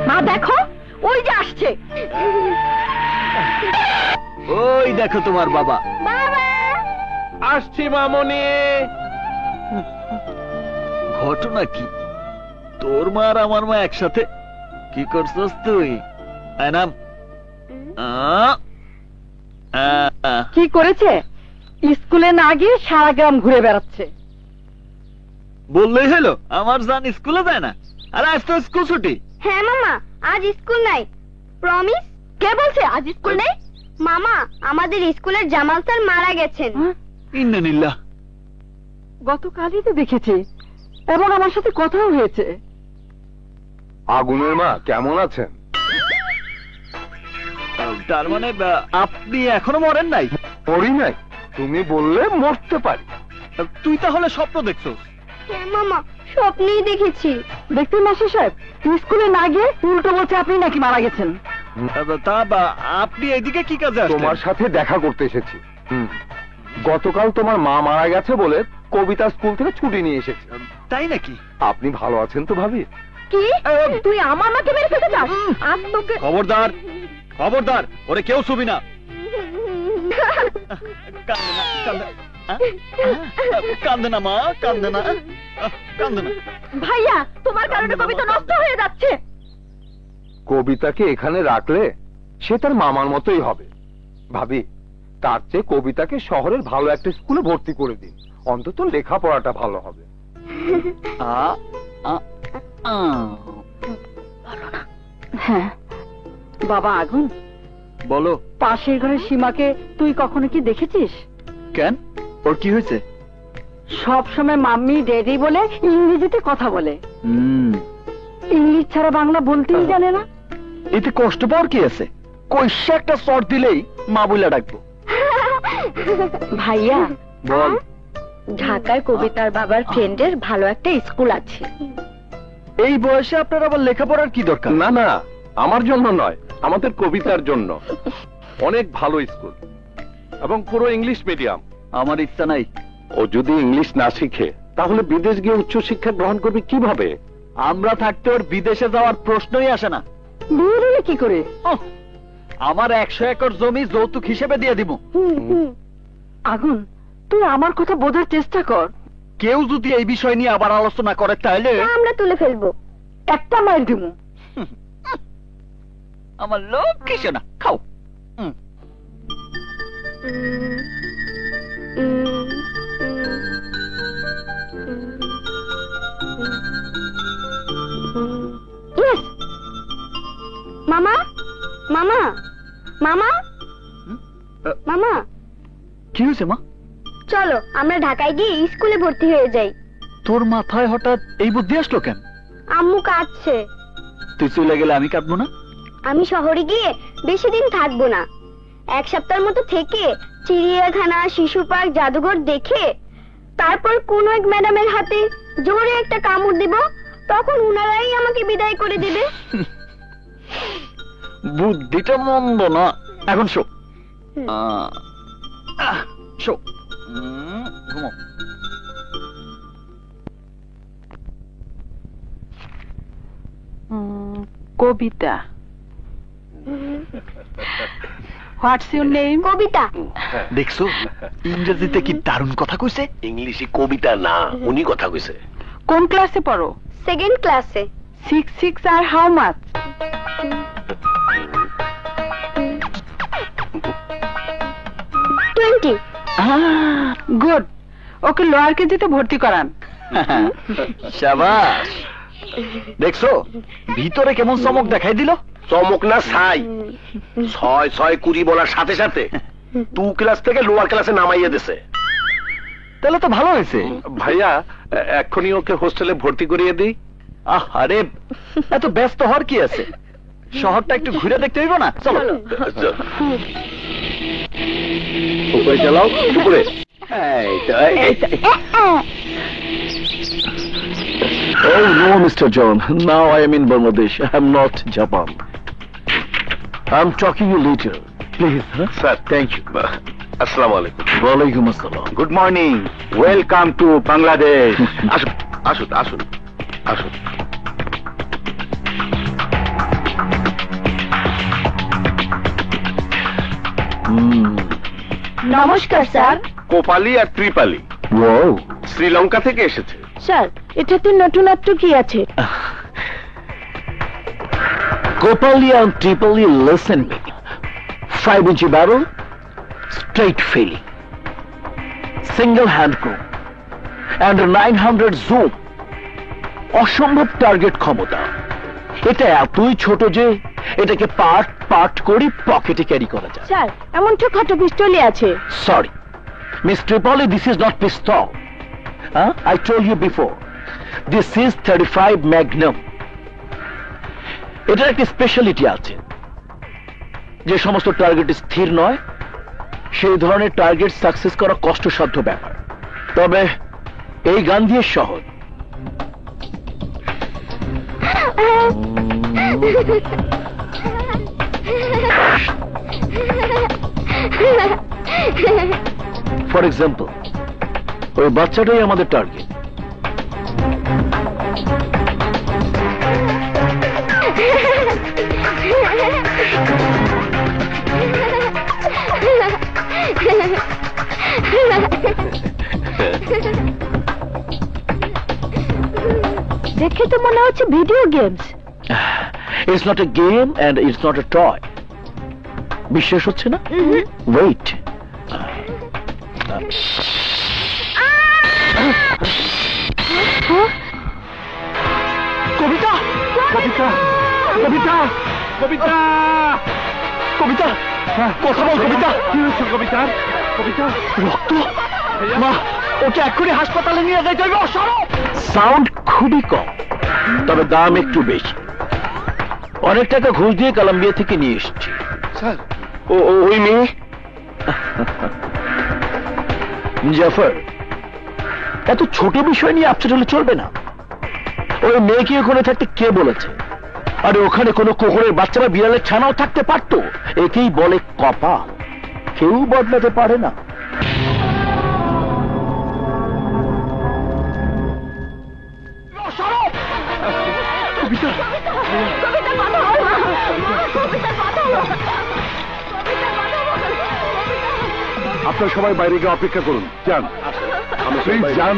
মা দেখো, ওই যে আসছে। ওই দেখো তোমার বাবা। বাবা আসছি মামনি। ঘটনা কি? তোর মা আর আমার মা একসাথে? কি করছস তুই? নাম কি করেছে? স্কুলে না গিয়ে সারা গ্রাম ঘুরে বেড়াচ্ছে। বললেই হলো, আমার জান স্কুলে যায় না। আর আজ তো স্কুল ছুটি। হ্যাঁ মামা, আজ স্কুল নাই। প্রমিস? কে বলছে আজ স্কুল নেই? মামা, আমাদের স্কুলের জামাল স্যার মারা গেছেন। ইন্নালিল্লাহ। গতকালই তো দেখেছি, এবং আমার সাথে কথাও হয়েছে। আগুনের মা কেমন আছেন? তার মানে আপনি এখনো মরেন নাই? মরি নাই, তুমি বললে মরতে পারি। তুই তাহলে স্বপ্ন দেখছস? হ্যাঁ মামা, স্বপ্নেই দেখেছি। দেখতে মাস্টার সাহেব, স্কুলে না গিয়ে উল্টো বলছে আপনি নাকি মারা গেছেন। তা আপনি এদিকে কি কাজে আসছেন? তোমার সাথে দেখা করতে এসেছি। গতকাল তোমার মা মারা গেছে বলে কবিতা স্কুল থেকে ছুটি নিয়ে এসেছে। তাই নাকি? আপনি ভালো আছেন তো ভাবি? কি তুই আমার মাকে মেরে ফেলতে চাস? আজ তোকে খবরদার, খবরদার, ওরে কেউ ছবি না। কান্দে না মা, কান্দে না, কান্দে না। ভাইয়া, তোমার কারণে কবিতা নষ্ট হয়ে যাচ্ছে। কবিতাকে এখানে রাখলে সে তার মামার মতোই হবে। ভাবি, তার চেয়ে কবিতাকে শহরের ভালো একটা স্কুলে ভর্তি করে দিন, অন্তত লেখাপড়াটা ভালো হবে। হ্যাঁ বাবা আগুন, বলো। পাশের ঘরের সীমাকে তুই কখনো কি দেখেছিস? কেন, ওর কি হয়েছে? সব সময় মাম্মি ড্যাডি বলে ইংরেজিতে কথা বলে। ইংলিশ ছাড়া বাংলা বলতেই জানে না। এতে কষ্ট পাওয়ার কি আছে? কইসা একটা চট দিলেই মা বইলা ডাকবো। ভাইয়া বল। ঢাকায় কবিতার বাবার ফ্রেন্ডের ভালো একটা স্কুল আছে। এই বয়সে আপনার আবার লেখাপড়ার কি দরকার? না না, আমার জন্য নয়, আমাদের কবিতার জন্য। অনেক ভালো স্কুল এবং পুরো ইংলিশ মিডিয়াম। আমার ইচ্ছা নাই। ও যদি ইংলিশ না শিখে তাহলে বিদেশ গিয়ে উচ্চ শিক্ষা গ্রহণ করবে কিভাবে? আমরা থাকতে ওর বিদেশে যাওয়ার প্রশ্নই আসে না। বিয়ে দিলে কি করে? আমার 100 একর জমি যৌতুক হিসেবে দিয়ে দিব। আগুন, তুই আমার কথা বোঝার চেষ্টা কর। কেউ যদি এই বিষয় নিয়ে আবার আলোচনা করে তাহলে আমরা তুলে ফেলবো। একটা মাইল দিব। আমার লোক কিসে না, খাও। মামা, মামা, মামা, মামা, কি হয়েছে মা? চলো আমরা ঢাকায় গিয়ে স্কুলে ভর্তি হয়ে যাই। তোর মাথায় হঠাৎ এই বুদ্ধি আসলো কেন? আম্মু কাঁদছে। তুই চলে গেলে আমি কাঁদবো না? আমি শহরে গিয়ে বেশি দিন থাকবো না। 1 সপ্তাহের মতো থেকে চিড়িয়াখানা, শিশু পার্ক, জাদুঘর দেখে তারপর কোন এক ম্যাডামের হাতে জোরে একটা কামড় দিব, তখন উনারাই আমাকে বিদায় করে দেবে। বুদ্ধিটা মন্দ না। এখন শো, শো, ঘুমো। Kabita. What's your name? Kabita. দেখছো ইংরেজিতে কি দারুণ কথা কইছে? ইংলিশে কবিতা না, উনি কথা কইছে। কোন ক্লাসে পড়ো? 2nd ক্লাসে। 6 আর how much? 20। Good, okay lower কেজিতে ভর্তি করান। শাবাশ। দেখছো ভিতরে কেমন চমক দেখাই দিল? চমক না ছাই। 6 20 বলার সাথে সাথে 2 ক্লাস থেকে লোয়ার ক্লাসে নামাইয়া দিছে। তাহলে তো ভালো হয়েছে। ভাইয়া, এখনই ওকে হোস্টেলে ভর্তি করিয়ে দিই। আরে এত ব্যস্ত হওয়ার কি আছে? শহরটা একটু ঘুরে দেখতে হইব না? চলো। উপরে চালাও, উপরে। Oh no, Mr. John. Now I am in Bangladesh. I am not Japan. I'm talking you later. Please, huh? Sir Thank you. আসসালামু আলাইকুম। Walaikum assalam. Good morning, welcome to Bangladesh. আসুন আসুন আসুন আসুন। নমস্কার স্যার। কোপালি আর ত্রিপালি Wow. শ্রীলঙ্কা থেকে এসেছে। স্যার এটাতে নতুনত্ব কি আছে? Kopali and Tripoli, listen me. 5-inch barrel, straight filling, single hand crew, and 900 zoom. অসম্ভব টার্গেট ক্ষমতা। এটা এতই ছোট যে এটাকে পার্ট পার্ট করে পকেটে ক্যারি করা যায়। স্যার এমন ছোটখাটো পিস্তলই আছে। Sorry, Miss Tripoli, this is not pistol. I told you before. This is 35 Magnum. এটার একটা স্পেশালিটি আছে, যে সমস্ত টার্গেট স্থির নয় সেই ধরনের টার্গেট সাকসেস করা কষ্টসাধ্য ব্যাপার। তবে এই গান দিয়ে সহজ। ফর এক্সাম্পল, ওই বাচ্চাটাই আমাদের টার্গেট। দেখে তো মনে হচ্ছে video games. It's not a game and it's not a toy. বিশ্বাস হচ্ছে না? Wait. কবিতা, কবিতা, কবিতা, কবিতা, কবিতা, কথা বল কবিতা। কি হয়েছে কবিতা? কবিতা, রক্ত। মা, ওকে এক্ষুনি হাসপাতালে নিয়ে যেতে হবে। সাউন্ড খুবই কম, তবে দাম একটু বেশি। অনেক টাকা ঘুষ দিয়ে কলম্বিয়া থেকে নিয়ে এসেছি। স্যার ওই মেয়ে জাফর, এত ছোট বিষয় নিয়ে আপসেট হলে চলবে না। ওই মেয়েকে ওখানে থাকতে কে বলেছে? আরে ওখানে কোনো কুকুরের বাচ্চা বা বিড়ালের ছানাও থাকতে পারতো। একেই বলে কপাল, কেউ বদলাতে পারে না। আপনারা সবাই বাইরে গিয়ে অপেক্ষা করুন, যান প্লিজ যান।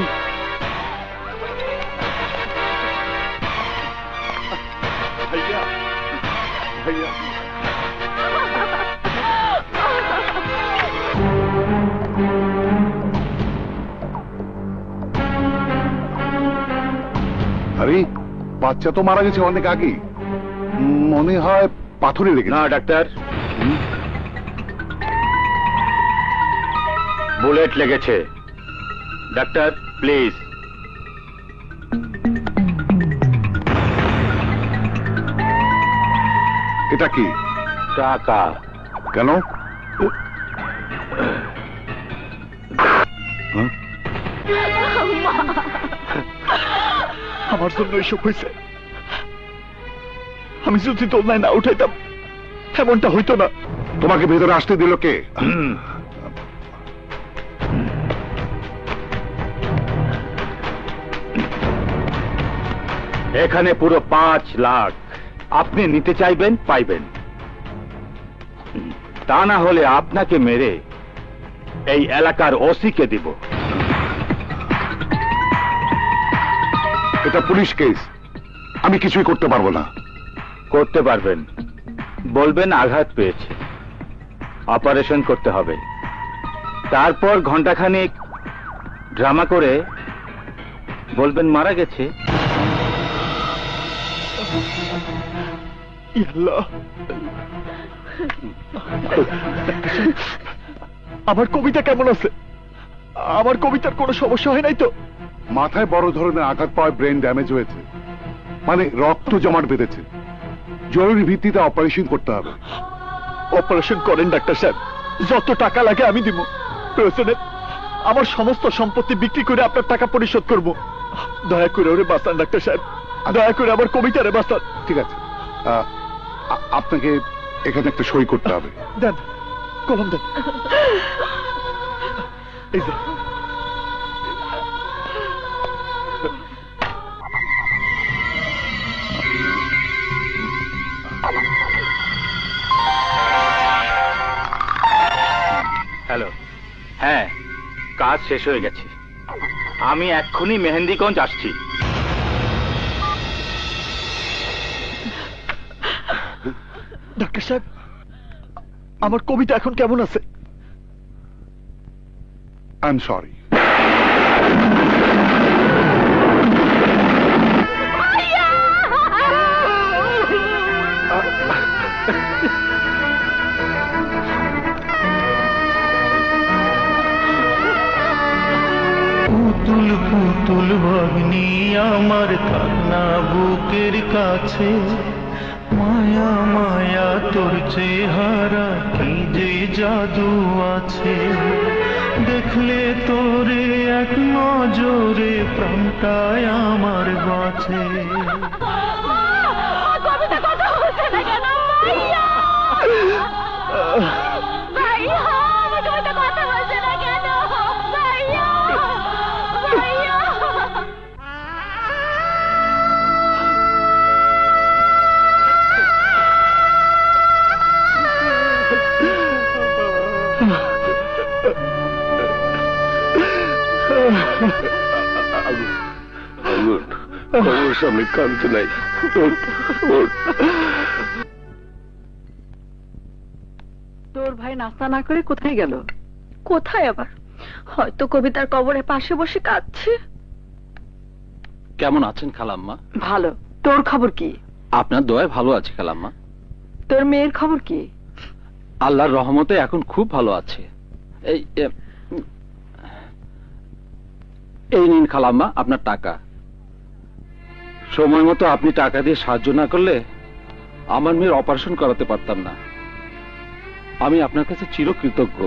আরে বাচ্চা তো মারা গেছে অনেক আগে, মনে হয় পাথরে লেগেছে। না ডাক্তার, বুলেট লেগেছে। Doctor please. এটা কি? টাকা। কেন? আমার জন্য এসব হয়েছে। আমি যদি দোলনায় না উঠাইতাম এমনটা হইতো না। তোমাকে ভেতরে আসতে দিল কে? এখানে পুরো 5 লাখ আপনি নিতে চাইবেন, পাইবেন। তা না হলে আপনাকে মেরে এই এলাকার ওসিকে দিব। এটা পুলিশ কেস, আমি কিছুই করতে পারবো না। করতে পারবেন, বলবেন আঘাত পেয়েছে, অপারেশন করতে হবে। তারপর ঘন্টাখানেক ড্রামা করে বলবেন মারা গেছে। আমার কবিতা কেমন আছে? আমার কবিতার কোনো সমস্যা হয় নাই তো? মাথায় বড় ধরনের আঘাত পাওয়ায় ব্রেন ড্যামেজ হয়েছে, মানে রক্ত জমাট বেঁধেছে। জরুরি ভিত্তিতে অপারেশন করতে হবে। অপারেশন করেন ডাক্তার সাহেব, যত টাকা লাগে আমি দিব। প্রয়োজনে আমার সমস্ত সম্পত্তি বিক্রি করে আপনার টাকা পরিশোধ করব। দয়া করে ওরে বাঁচান ডাক্তার সাহেব, দয়া করে আমার কবিতারে বাঁচান। ঠিক আছে, আপনাকে এখানে একটা সই করতে হবে। দেন, কলম দেন। এই যে। হ্যালো, হ্যাঁ, কাজ শেষ হয়ে গেছে। আমি এক্ষুনি মেহেন্দিগঞ্জ আসছি। ডাক্তার সাহেব, আমার কবিতা এখন কেমন আছে? I am sorry. পুতুল পুতুল ভগ্নি আমার কান্না বুকের কাছে, মায়া মায়া তোর চেহারা কি যে জাদু আছে, দেখলে তোরে এক নজরে প্রাণটায় আমার বাঁচে। ওর সামনে কাঁদতে নাই। তোর ভাই নাস্তা না করে কোথায় গেল? কোথায় আবার? হয়তো কবিতার কবরের পাশে বসে কাঁদছে। কেমন আছেন খালাম্মা? ভালো। তোর খবর কি? আপনার দয়ায় ভালো আছে খালাম্মা। তোর মেয়ের খবর কি? আল্লাহর রহমতে এখন খুব ভালো আছে। এই নিন খালাম্মা আপনার টাকা। সময় মতো আপনি টাকা দিয়ে সাহায্য না করলে আমার মেয়ের অপারেশন করাতে পারতাম না। আমি আপনার কাছে চিরকৃতজ্ঞ।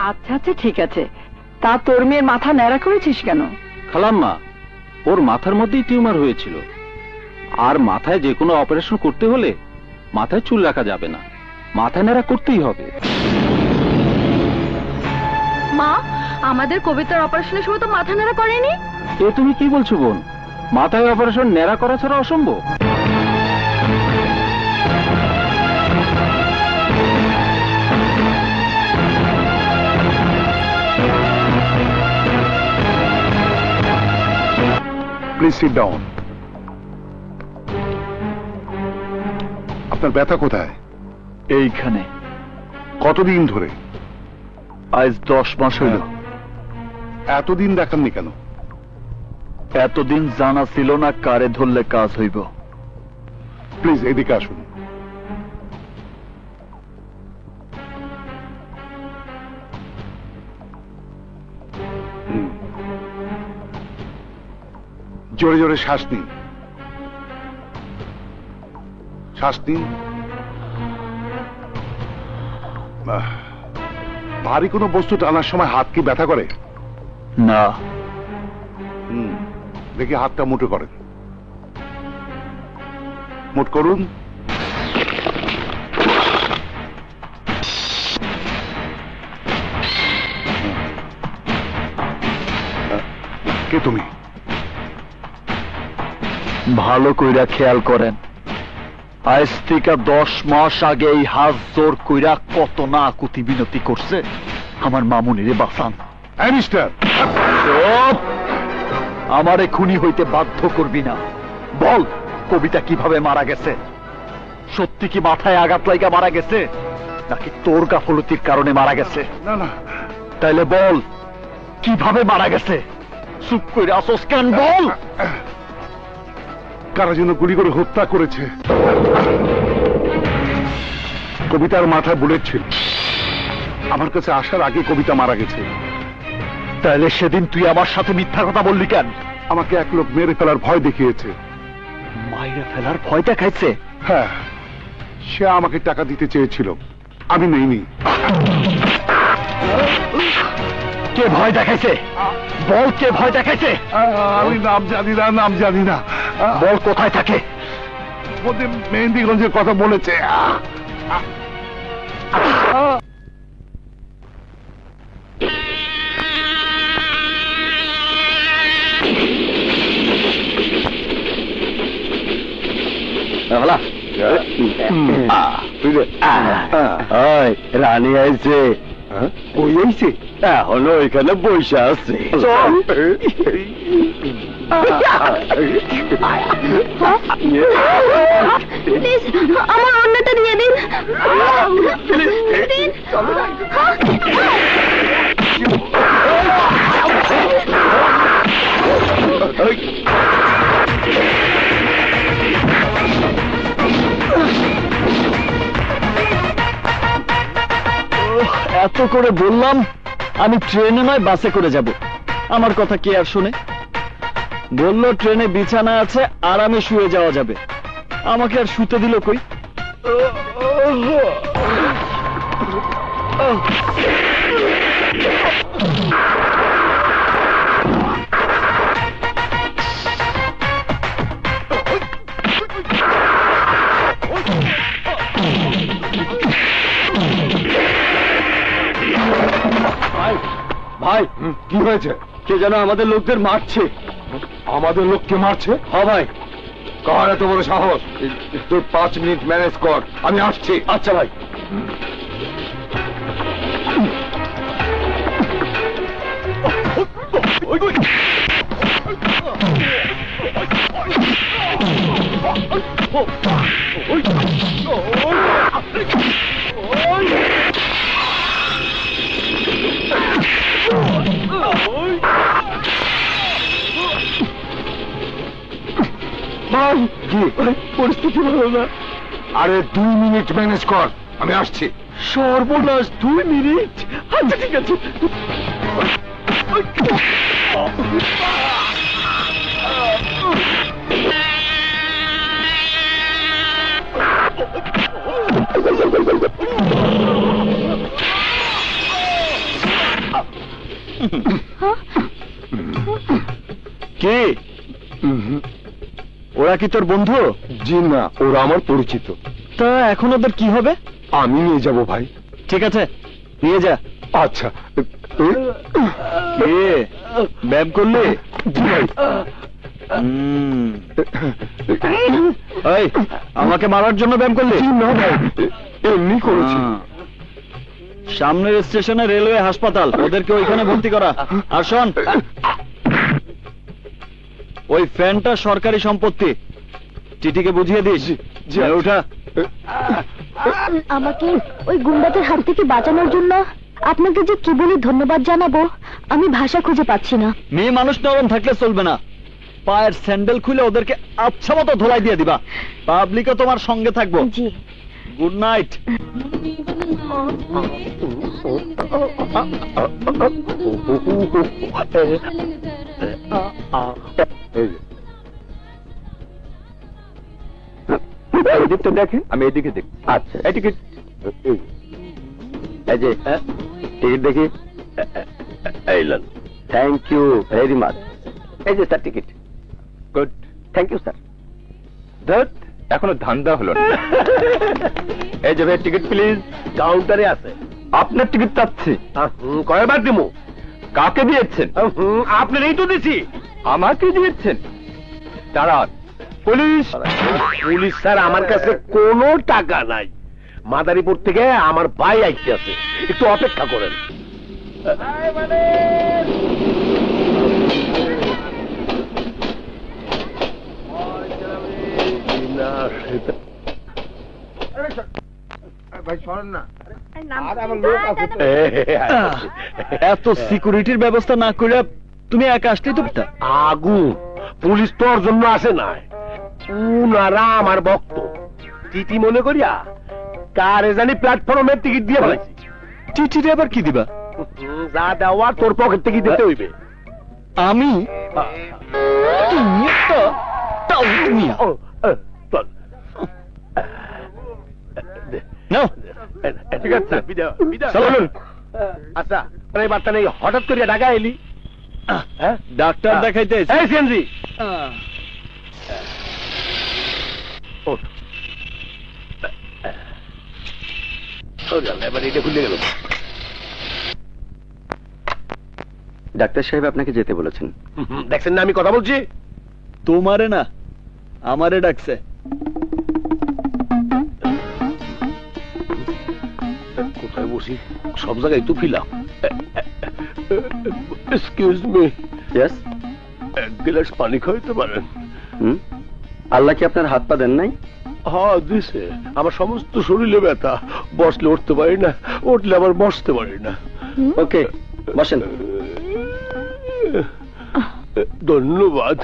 আচ্ছা আচ্ছা, ঠিক আছে। তা তোর মেয়ের মাথা ন্যাড়া করেছিস কেন? খালাম্মা, ওর মাথার মধ্যেই টিউমার হয়েছিল, আর মাথায় যে কোনো অপারেশন করতে হলে মাথায় চুল রাখা যাবে না, মাথা ন্যাড়া করতেই হবে। মা, আমাদের কবিতার অপারেশনের সময় তো মাথা নাড়া করেনি। এ তুমি কি বলছো বোন? মাথায় অপারেশন ন্যাড়া করা ছাড়া অসম্ভব। Please sit down. আপনার ব্যথা কোথায়? এইখানে। কতদিন ধরে? আজ 10 মাস হইল। এতদিন দেখাননি কেন? এতদিন জানা ছিল না কারে ধরলে কাজ হইব। প্লিজ এদিকে আসুন। জোরে জোরে শ্বাস নিন, শ্বাস নিন। ভারী কোনো বস্তু টানার সময় হাত কি ব্যথা করে? না। দেখি হাতটা মুঠো করেন। মুঠ করুন। কে তুমি? ভালো কইরা খেয়াল করেন, আজ থেকে 10 মাস আগে এই হাত জোর কইরা কত না কুতি বিনতি করছে আমার মামুনিরে বাঁচান। মিস্টার, আমারে খুনি হইতে বাধ্য করবি না। বল, কবিতা কিভাবে মারা গেছে? সত্যি কি মাথায় আঘাত লাগা মারা গেছে, নাকি তোর গাফলতির কারণে মারা গেছে? না না। তাইলে বল, কিভাবে মারা গেছে? চুপ করে আসোস কেন? বল। কারা যেন গুলি করে হত্যা করেছে। কবিতার মাথায় বুলেট ছিল। আমার কাছে আসার আগে কবিতা মারা গেছে। তাইলে সেদিন তুই আমার সাথে মিথ্যা কথা বললি কেন? আমাকে এক লোক মেরে ফেলার ভয় দেখিয়েছে। মাইরে ফেলার ভয় দেখাইছে? হ্যাঁ, সে আমাকে টাকা দিতে চেয়েছিল, আমি নেইনি। কে ভয় দেখাইছে? বল, কে ভয় দেখাইছে? আমি নাম জানি না, নাম জানি না। বল কোথায় থাকে? প্রদীপ মেহেন্দিগঞ্জের কথা বলেছে। রানী আইছে, ওই আইছে এখনো ওইখানে বসে আছে। প্লিজ আমার অন্যটা দিয়ে দিন। এত করে বললাম আমি ট্রেনে নয় বাসে করে যাব, আমার কথা কি আর শুনে? বললো ট্রেনে বিছানা আছে, আরামে শুয়ে যাওয়া যাবে। আমাকে আর শুতে দিল কই? ভাই কি হয়েছে? কে যেন আমাদের লোকদের মারছে। আমাদের লোককে মারছে? হ্যাঁ ভাই। কার এত বড় সাহস? তুই 5 মিনিট ম্যানেজ কর, আমি আসছি। আচ্ছা ভাই। ভাই কি পরিস্থিতি ভালো না। আরে 2 মিনিট ম্যানেজ কর, আমি আসছি। সর্বনাশ, 2 মিনিট? আচ্ছা ঠিক আছে। কে ওরা? কি তোর বন্ধু? জি না, ওরা আমার পরিচিত। তা এখন ওদের কি হবে? আমি নিয়ে যাব ভাই। ঠিক আছে, নিয়ে যা। আচ্ছা। কে ব্যায়াম করলে? জি ভাই। এই, আমাকে মারার জন্য ব্যায়াম করলে? জি না ভাই, এমনি করেছি। সামনের স্টেশনে রেলওয়ে হাসপাতাল, ওদেরকে ওইখানে ভর্তি করা। আর শোন, ওই ফ্যানটা সরকারি সম্পত্তি, চিঠিকে বুঝিয়ে দিস। জি, ওঠা। আমাকে ওই গুন্ডাদের হাত থেকে বাঁচানোর জন্য আপনাকে যে কি বলে ধন্যবাদ জানাবো আমি ভাষা খুঁজে পাচ্ছি না। মেয়ে মানুষ নরম থাকলে চলবে না, পায়ের স্যান্ডেল খুলে ওদেরকে আচ্ছা মতো ধোলাই দিয়ে দিবা। পাবলিকও তোমার সঙ্গে থাকবো। জি। Good night. এদিকটা দেখে, আমি এদিকে দেখি। আচ্ছা, এই টিকিট, এই যে টিকিট দেখি। এইলেন, থ্যাংক ইউ ভেরি মাচ। এই যে sir ticket. Good, thank you sir. ধর, এখনো ধান্দা হলো না। এই যে ভাই টিকিট প্লিজ। কাউন্টারে আছে। আপনার টিকিট চাচ্ছি। কয়বার দিমু? কাকে দিয়েছেন? আপনারই তো দিছি। আমাকে দিয়েছেন? দাঁড়ান। পুলিশ। পুলিশ স্যার, আমার কাছে কোনো টাকা নাই। মাদারীপুর থেকে আমার ভাই আইতে আছে, একটু অপেক্ষা করেন। এত সিকিউরিটির ব্যবস্থা না করে তুমি একা আসলেই তো। আগুন, পুলিশ তোর জন্য আসে না, উনারা আমার ভক্ত। টিটি মনে করিয়া কারে জানি প্ল্যাটফর্মের টিকিট দিয়ে ফেলাইছি। চিঠিটা আবার কি দিবা? যা দেওয়া তোর পকেট থেকে দিতে হইবে। আমি? তুমি তো চল। নাও। ঠিক আছে, চলুন। আচ্ছা, এই বার্তা নেই, হঠাৎ করিয়া ঢাকা এলি? ডাক্তার দেখাইতে। এই সিএনজি, এবার এটা খুলে গেল। ডাক্তার সাহেব আপনাকে যেতে বলেছেন। দেখছেন না আমি কথা বলছি? তোমারে না, আমারে ডাকছে। কোথায় বসি? সব জায়গায় তো ফিলাম। Excuse me, yes. এক গ্লাস পানি খাইতে পারেন? আল্লাহ কি আপনার হাত পা দেন নাই? হ্যাঁ দিছে। আমার সমস্ত শরীরে ব্যথা, বসলে উঠতে পারি না, উঠলে আবার বসতে পারি না। ওকে, বসেন। ধন্যবাদ।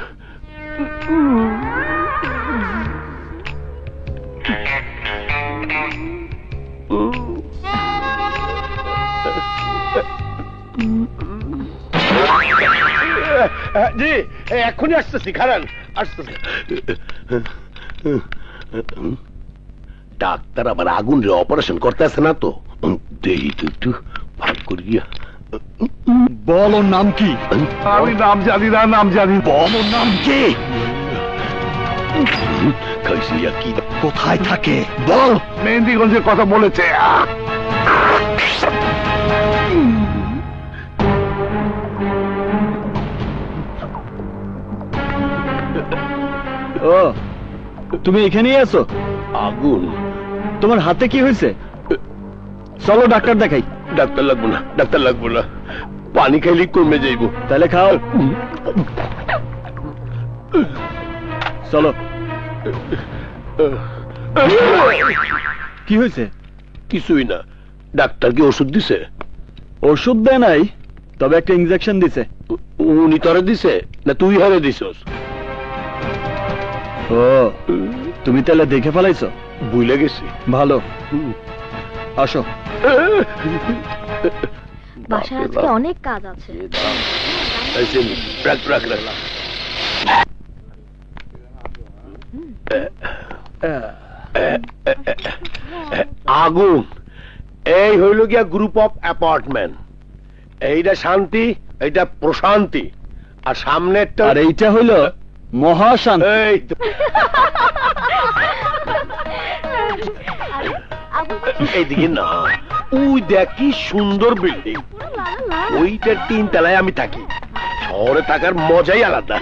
জি, এখনই আসতেছি, খারান আসতেছি। ডাক্তার আবার আগুন রে অপারেশন করতে আসে না তো, দেখি তো একটু ভাগ করিয়া। বল ওর নাম কি? আমি নাম জানি না, নাম জানি। বল ওর নাম কি? কাইসিয়া কি কোথায় থাকে? বল। মেহেন্দিগঞ্জের কথা বলেছে। ও, তুমি এখানেই আছো? আগুন। তোমার হাতে কি হয়েছে? চলো ডাক্তার দেখাই। ডাক্তার লাগবো না, ডাক্তার লাগবো না, পানি খাইলে কমে যাইব। তাহলে খাও। চলো। কি হয়েছে? কিছুই না। ডাক্তার কি ওষুধ দিছে? ওষুধ দেয় নাই, তবে একটা ইনজেকশন দিছে। উনি তরে দিছে না তুই হারে দিছস? ও, তুমি তাহলে দেখে ফেলাইছো? ভুলে গেছি। ভালো, আসো। বাসায় আজকে অনেক কাজ আছে। রাখ রাখ রাখ। আগুন এই হইল গিয়া গ্রুপ অফ অ্যাপার্টমেন্ট। এইটা শান্তি, এইটা প্রশান্তি, আর সামনেরটা আর এইটা হইল মহাশান্তি। এই তো। এইদিকে না, ওই দেখ কি সুন্দর বিল্ডিং, ওইটার 3 তলায় আমি থাকি। শহরে থাকার মজাই আলাদা।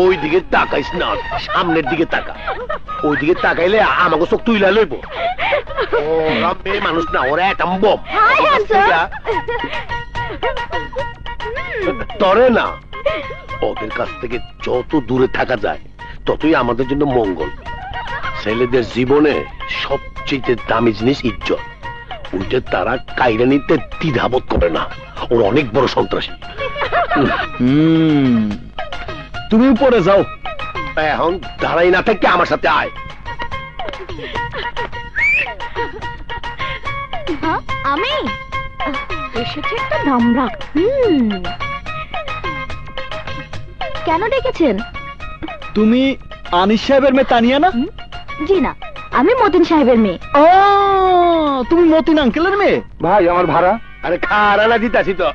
ওই দিকে তাকাইস না, সামনের দিকে তাকা। ওই দিকে তাকাইলে আমাকে চোখ তুইলা লইব। ওরা মেয়ে মানুষ না, ওরা একটা বম। তরে না, ওদের কাছ থেকে যত দূরে থাকা যায় ততই আমাদের জন্য মঙ্গল। ছেলেদের জীবনে সবচেয়ে দামি জিনিস ইজ্জত। ওইটা তারা কাইরা নিতে দ্বিধাবোধ করে না। ওরা অনেক বড় সন্ত্রাসী। তুমি উপরে যাও। এখন দাঁড়াই না থেকে আমার সাথে আয়। আমি এসেছি একটা নামরা। কেন ডেকেছেন? তুমি আনিস সাহেবের মেয়ে তানিয়া না? জি না, আমি মতিন সাহেবের মেয়ে। ও, তুমি মতিন আঙ্কেলের মেয়ে? ভাই আমার ভাড়া। আরে খারানা দিতাছি তো।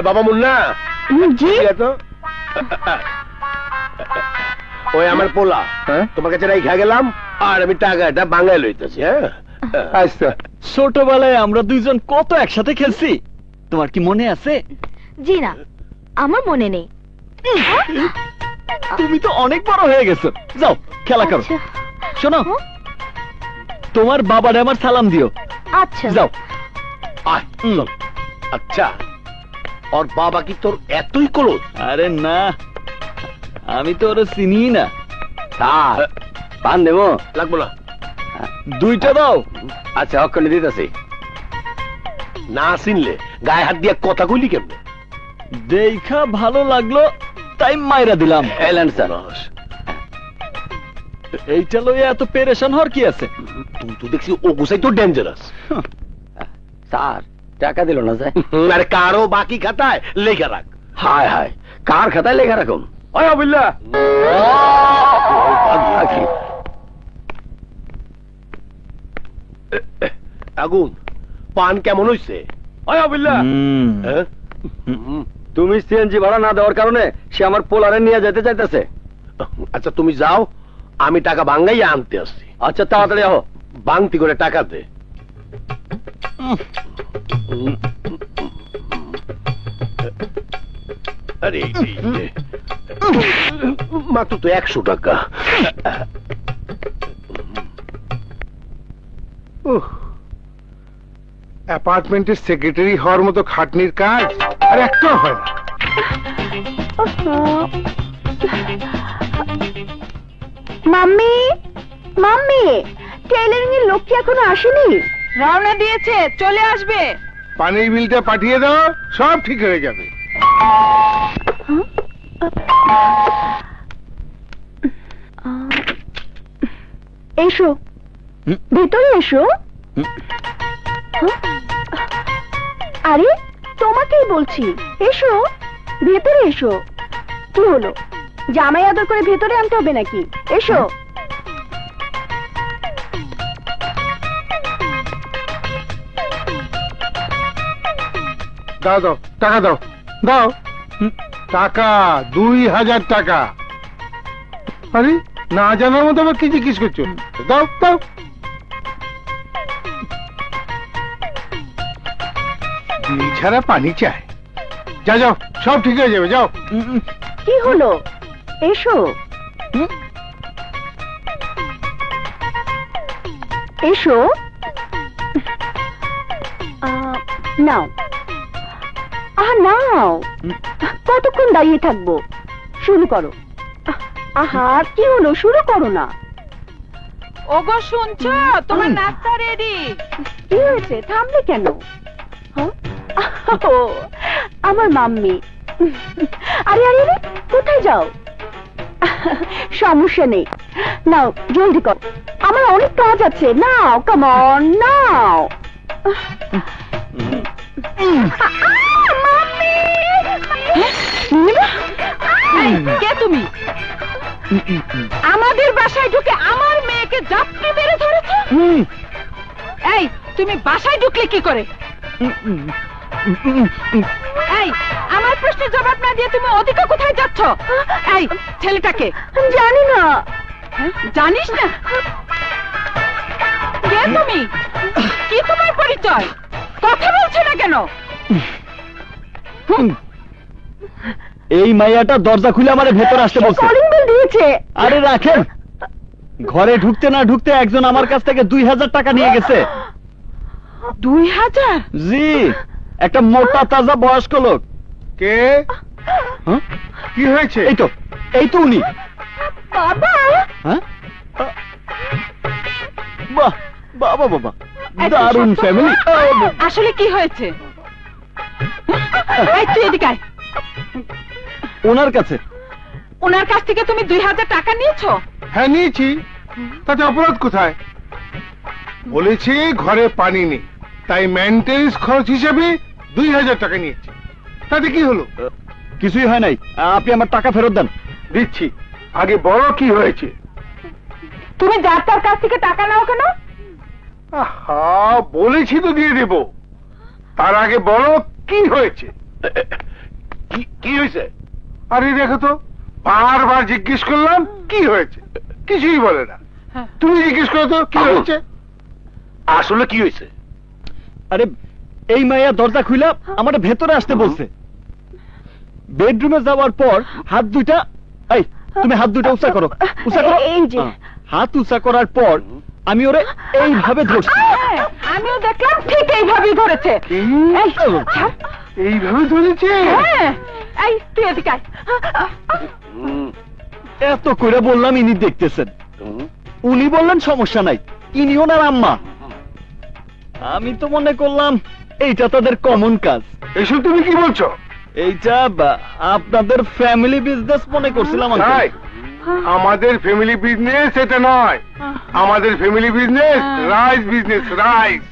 বাবা মুন্না, জি। তো ওই আমার পোলা, তোমার কাছে রাইখা গেলাম, আর আমি টাকাটা বাঙায় লইতেছি। হ্যাঁ আচ্ছা। ছোটবেলায় আমরা দুইজন কত একসাথে খেলছি, তোমার কি মনে আছে? জি না, আমার মনে নেই। তুমি তো অনেক বড় হয়ে গেছো। যাও খেলা করো। আচ্ছা। শোনো, তোমার বাবারে আমার সালাম দিও। আচ্ছা যাও। আয়, চল। আচ্ছা, ওর বাবা কি তোর এতই ক্লোজ? আরে না, আমি তো ওরা চিনি না। স্যার, পান দেবো? লাগবো না। দুইটা দাও। আচ্ছা, অক্ষণে দিতেছি। না চিনলে গায়ে হাত দিয়ে কথা কইলি কেমনে? দেখা ভালো লাগলো তাই মাইরা দিলাম। এলেন স্যার। এইটা লইয়া এত পেরেশান হওয়ার কি আছে? তুই তো দেখছি ও গুছাই তো ডেঞ্জারাস। স্যার, টাকা দিল না যায়? আরে কারো বাকি খাতায় লেখা রাখ। হায় হায়, কার খাতায় লেখা রাখুন? ওই আবিল্লা, আগুন পান কেমন হইছে? ওই আবিল্লা, হ্যাঁ? তুমি সিএনজি ভাড়া না দেওয়ার কারণে সে আমার পোলারে নিয়ে যেতে চাইতেছে। আচ্ছা তুমি যাও, আমি টাকা ভাঙ্গাইয়া আনতে আসছি। আচ্ছা, তাড়াতাড়ি আহ। বাংতি করে টাকা দে। আরে মাত্র তো 100 টাকা। অ্যাপার্টমেন্টের সেক্রেটারি হওয়ার মতো খাটনির কাজ আর একটা হয় না। মাম্মি মাম্মি, টেইলারিং এর লোক কি এখনো আসেনি? রওনা দিয়েছে, চলে আসবে। পানির বিলটা পাঠিয়ে দাও, সব ঠিক হয়ে যাবে। এসো, ভেতরে এসো। আরে তোমাকেই বলছি, এসো ভেতরে এসো। কি হলো, জামাই আদর করে ভেতরে আনতে হবে নাকি? এসো। দাও দাও, টাকা দাও, দাও টাকা। 2000 টাকা। আরে না জানার মতো আবার কি জিজ্ঞেস করছো? দাও দাও। বিল ছাড়া পানি চায়। যা যাও, সব ঠিক হয়ে যাবে, যাও। কি হলো, এসো এসো। নাও নাও, কতক্ষণ দাঁড়িয়ে থাকবো? শুরু করো। আহা, কি হলো, শুরু করো না। ওগো শুনছো, তোমার নাস্তা রেডি। কি হয়েছে, থামলে কেন? ও, আমার মাম্মি। আরে আরে আরে, কোথায় যাও? সমস্যা নেই, নাও জলদি কর, আমার অনেক কাজ আছে। নাও, কাম অন, নাও। কে তুমি? আমাদের বাসায় ঢুকে আমার মেয়েকে জাপটে মেরে ধরেছ? এই, তুমি বাসায় ঢুকলে কি করে? এই, আমার প্রশ্নের জবাব না দিয়ে তুমি ওদিকে কোথায় যাচ্ছ? এই ছেলেটাকে জানি না। জানিস না? কে তুমি? কি তোমার পরিচয়? কথা বলছো না কেন? এই মাইয়াটা দরজা খুলে আমার ভেতর আসতে বলছে। কলিং বেল দিয়েছে। আরে রাখেন, ঘরে ঢুকতে না ঢুকতে একজন আমার কাছ থেকে 2000 টাকা নিয়ে গেছে। 2000? জি, একটা মোটা তাজা বয়স্ক লোক। কে? হ্যাঁ? কি হয়েছে? এই তো উনি। বাবা, হ্যাঁ? বাহ, বাবা বাবা, এই, দারুণ সত্য? ফ্যামিলি। আসলে কি হয়েছে? এই, তুই এদিকে আয়। ওনার কাছে। ওনার কাছ থেকে তুমি 2000 টাকা নিয়েছো? হ্যাঁ নিয়েছি, তাতে অপরাধ কোথায়? বলেছি ঘরে পানি নেই, তাই মেইনটেনেন্স খরচ হিসেবে 2000 টাকা নিয়েছি। তাতে কি হলো? কিছুই হয় নাই, আপনি আমার টাকা ফেরত দেন। দিচ্ছি, আগে বড় কি হয়েছে? তুমি যার তার কাছ থেকে টাকা নাও কেন? আহা, বলেছি তো দিয়ে দেব। তার আগে বড় কি হয়েছে? কি হয়েছে? আরে দেখো তো, বারবার জিজ্ঞেস করলাম কি হয়েছে, কিছুই বলে না। তুমি জিজ্ঞেস করো তো কি হয়েছে। আসলে কি হয়েছে? আরে এই মাইয়া দরজা খুলে আমার ভেতরে আসতে বলছে। বেডরুমে যাওয়ার পর হাত দুইটা, এই তুমি হাত দুইটা উঁচা করো, উঁচা করো। এই যে। হাত উঁচা করার পর আমি ওরে এইভাবে ধরছি। হ্যাঁ, আমিও দেখলাম ঠিক এইভাবেই ধরেছে। এই, ছাড়। এইভাবে ধরেছে? হ্যাঁ, এই তুই এদিকে আয়। এত করে বললাম, ইনি দেখতেছেন। উনি বললেন সমস্যা নাই, ইনি ওনার আম্মা। আমি তো মনে করলাম এইটা তাদের কমন কাজ। এসব তুমি কি বলছো? এইটা আপনাদের ফ্যামিলি বিজনেস মনে করছিলাম। তাই? আমাদের ফ্যামিলি বিজনেস এটা নয়, আমাদের family business rice business, rice.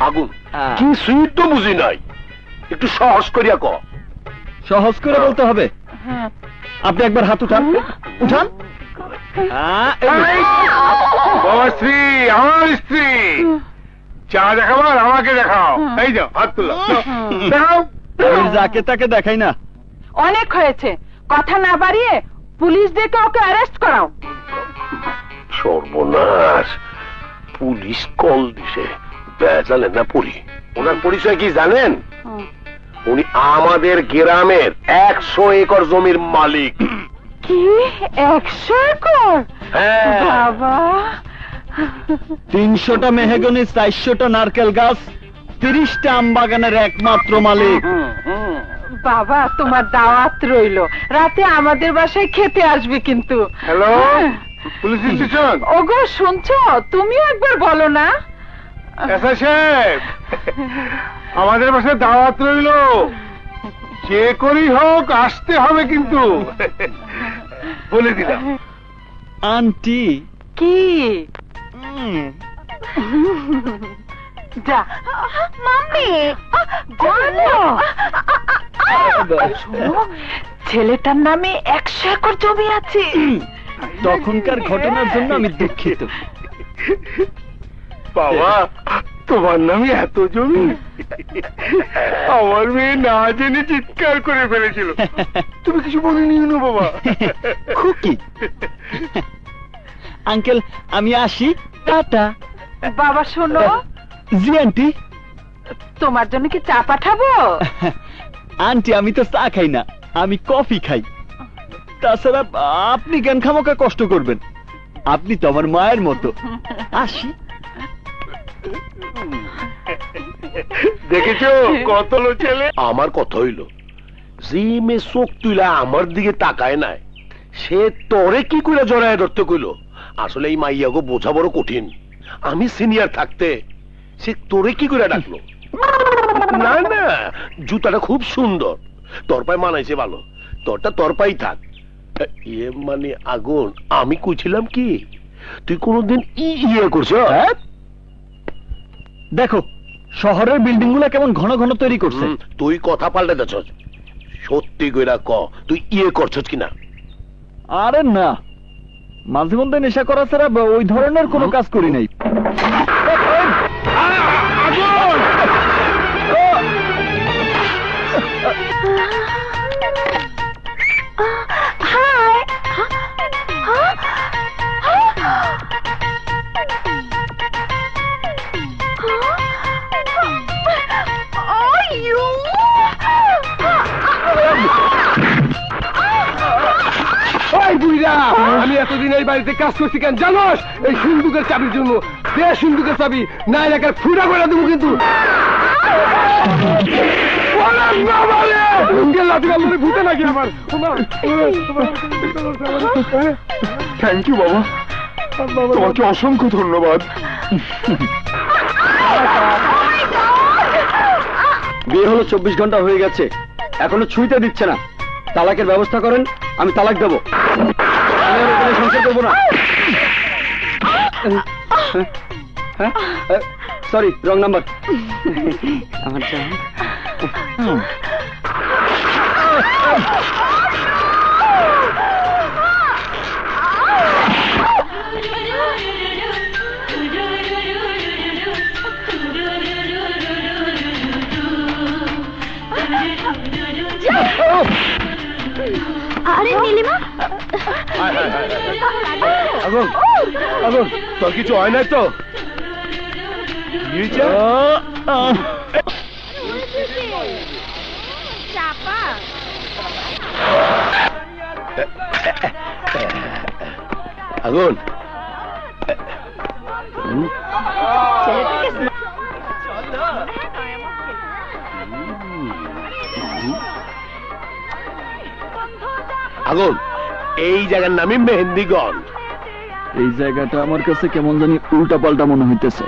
আগুন কি সুইট তো বুঝি নাই, একটু সহজ করিয়া ক। সহজ করে বলতে হবে। আপনি একবার হাত উঠান, উঠান। বাবার স্ত্রী, আমার স্ত্রী। চা দেখাবার আমাকে দেখাও। এই যাও, হাত তুলো, দেখাও। আমি যাকে তাকে দেখাই না। অনেক হয়েছে, কথা না বাড়িয়ে পুলিশ ডেকে ওকে অ্যারেস্ট করাও। সর্বনাশ, পুলিশ কল দিছে, বেজালে না পড়ি। ওনার পরিচয় কি জানেন? উনি আমাদের গ্রামের 100 একর জমির মালিক। কি 100 একর? হ্যাঁ। বাবা, 300টা মেহগনি, 400টা নারকেল গাছ, 30টা আম বাগানের একমাত্র মালিক। বাবা তোমার দাওয়াত রইলো, রাতে আমাদের বাসায় খেতে আসবে কিন্তু। Hello, police station. ওগো শুনছো, তুমিও একবার বলো না। এসআই সাহেব, আমাদের বাসায় দাওয়াত রইল, যে করি হোক আসতে হবে কিন্তু। বলে দিলাম। আন্টি, কি যা মাম্মি, ছেলেটার নামে 100 একর জমি আছে। তখনকার ঘটনার জন্য আমি দুঃখিত। বাবা, তোমার নামে এত জমি? আমার মেয়ে না জেনে চিৎকার করে ফেলেছিল। তুমি কিছু বলিনি না বাবা? খুকি, আঙ্কেল আমি আসি, টাটা। বাবা শোনো, জি আন্টি। তোমার জন্য কি চা পাঠাবো? আন্টি আমি তো চা খাই না, আমি কফি খাই। তাছাড়া আপনি কেন খামোকা কষ্ট করবেন? আপনি তো আমার মায়ের মতো। আসি। দেখেছো কত লো ছেলে? আমার কথা হইল, যে মেয়ে চোখ তুইলা আমার দিকে তাকায় নাই, সে তোরে কি করে জড়ায় ধরতে কইল? আসলে এই মাইয়াগো বোঝা বড় কঠিন। আমি সিনিয়র থাকতে সে তোরে কি করে ডাকলো? না না, জুতাটা খুব সুন্দর, তোর পায়ে মানাইছে ভালো, তোরটা তোর পাই থাক। ইয়ে মানে আগুন, আমি কইছিলাম কি, তুই কোনদিন ইয়ে করছ? দেখো শহরের বিল্ডিং গুলা কেমন ঘন ঘন তৈরি করছে। তুই কথা পাল্টে দেছস, সত্যি কইরা ক, তুই ইয়ে করছস কিনা? আরে না, মাঝে মধ্যে নেশা করা ছাড়া ওই ধরনের কোনো কাজ করি নাই। আমি এতদিন এই বাড়িতে কাজ করছি কেন জানোস? এই সিন্ধুকের চাবির জন্য। দে সিন্ধুকের চাবি, না এলাকার ফুটা করে দেবো কিন্তু। ভূতে নাকি আমার? থ্যাংক ইউ বাবা, তোমাকে অসংখ্য ধন্যবাদ। বিয়ে হলো 24 ঘন্টা হয়ে গেছে, এখনো ছুঁইতে দিচ্ছে না। তালাকের ব্যবস্থা করেন, আমি তালাক দেবো। আমি আর ওখানে সংসার করবো না। Sorry, wrong number. আমার আরে নীলিমা, আগুন, আগুন, তোর কিছু হয় নাই তো? আগুন, আগুন, এই জায়গার নামই মেহেন্দিগঞ্জ। এই জায়গাটা আমার কাছে কেমন জানি উল্টা পাল্টা মনে হইতেছে।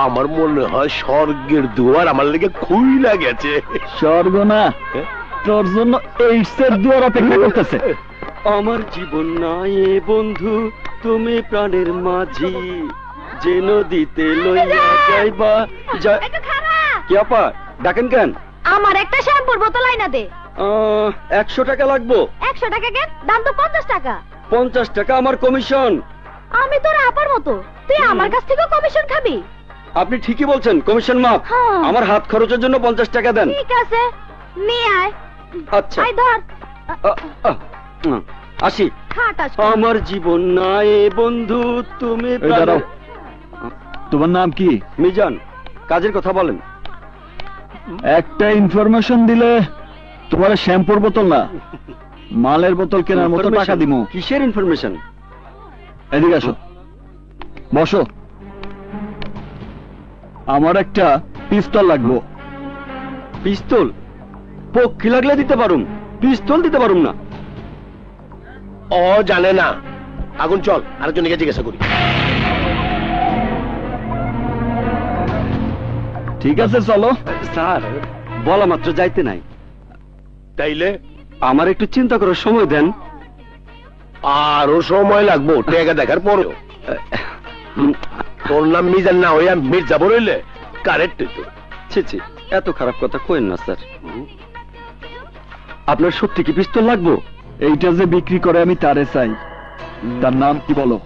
আমার মনে হয় স্বর্গের দুয়ার আমার লেগে খুইলা গেছে। স্বর্গ না, তোর জন্য এইসের দুয়ার অপেক্ষা করতেছে। আমার জীবন নাই বন্ধু, তুমি প্রাণের মাঝি, যে নদীতে লইয়া যাইবা। কি আপা ডাকেন কেন? আমার একটা শ্যাম্পুর বোতল আইনা দে। 100 টাকা লাগবো। 100 টাকা কেন? দাম তো 50 টাকা। 50 টাকা আমার কমিশন। আমি তোর আপার মতো, তুই আমার কাছ থেকে কমিশন খাবি? আপনি ঠিকই বলছেন, কমিশন মাপ। আমার হাত খরচের জন্য 50 টাকা দেন। ঠিক আছে, নিয়ে আয়। আচ্ছা আয় ধর। আসি। খাটাস আমার জীবন নাই বন্ধু তুমি এই দাঁড়াও, তোমার নাম কি? মিজান, কাজের কথা বলেন। একটা ইনফরমেশন দিলে তোমার শ্যাম্পুর বোতল না, মালের বোতল কেনার মতো টাকা দিমু। কিসের ইনফরমেশন? এদিকে আসো, বসো। আমার একটা পিস্তল লাগবো। পিস্তল? পক্ষী লাগলে দিতে পারুম, পিস্তল দিতে পারুম না। ও জানে না। আগুন চল, আরেকজনকে জিজ্ঞাসা করি। ঠিক আছে চলো। স্যার, বলা মাত্র যাইতে নাই। তাইলে আমার একটু চিন্তা করার সময় দেন। আরো সময় লাগবো টেকা দেখার পরেও। তোর নাম মিজান না হইয়া মির্জা বললে কারেক্ট তো। ছি ছি, এত খারাপ কথা কইেন না স্যার। আপনার সত্যি কি পিস্তল লাগবো? এইটা যে বিক্রি করে আমি তারে চাই। তার নাম কি বলো?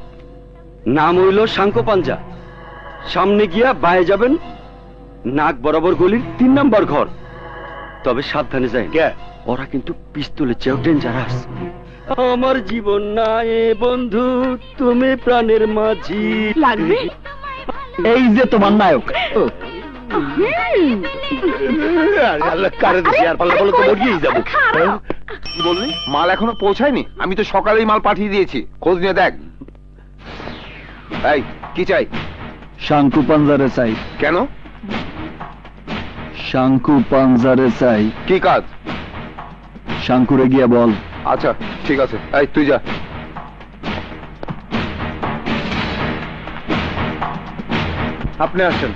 নাম হইল শাঙ্কো পাঞ্জা। সামনে গিয়া বায়ে যাবেন, নাক বরাবর গলির 3 নম্বর ঘর। তবে সাবধানে যায়, ওরা কিন্তু পিস্তলের চেয়েও ডেঞ্জারাস। আমার জীবন নাই বন্ধু তুমি প্রাণের মাঝি। লাগবে? এই যে তোমার নায়ক। কারে দিছি আর পাল্লা বলো তো মরিয়েই যাবো। কি বললি? মাল এখনো পৌঁছায়নি? আমি তো সকালেই মাল পাঠিয়ে দিয়েছি, খোঁজ নিয়ে দেখ। এই কি চাই? শাঙ্কু পাঞ্জারে চাই। কেন? শাঙ্কু পাঞ্জারে চাই। কি কাজ? শাঙ্কুরে গিয়া বল। আচ্ছা ঠিক আছে, এই তুই যা। আপনি আসেন।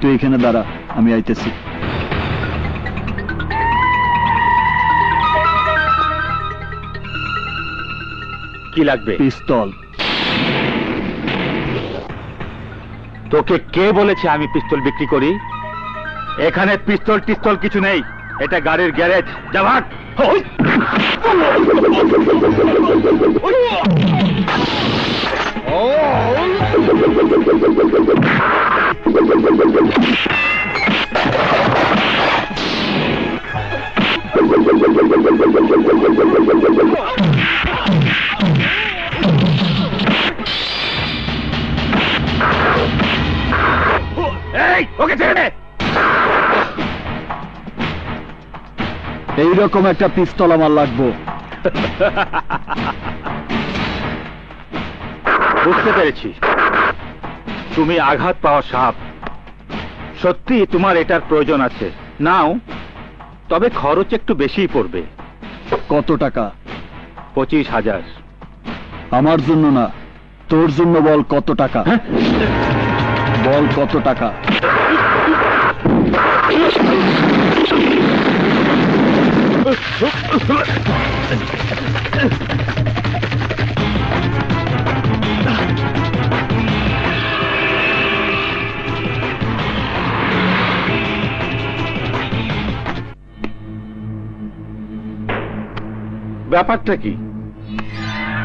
তুই এখানে দাঁড়া, আমি আইতেছি। কি লাগবে? পিস্তল। তোকে কে বলেছে আমি পিস্তল বিক্রি করি? এখানে পিস্তল টিস্তল কিছু নেই, এটা গাড়ির গ্যারেজ। যা ভাগ। এই ওকে ছেড়ে দে। এইরকম একটা পিস্তল আমার লাগবো। বুঝতে পেরেছি, তুমি আঘাত পাওয়া সাপ। সত্যি তোমার এটার প্রয়োজন আছে, নাও। তবে খরচ একটু বেশিই পড়বে। কত টাকা? 25,000। আমার জন্য না, তোর জন্য বল কত টাকা। বল কত টাকা। ব্যাপারটা কি?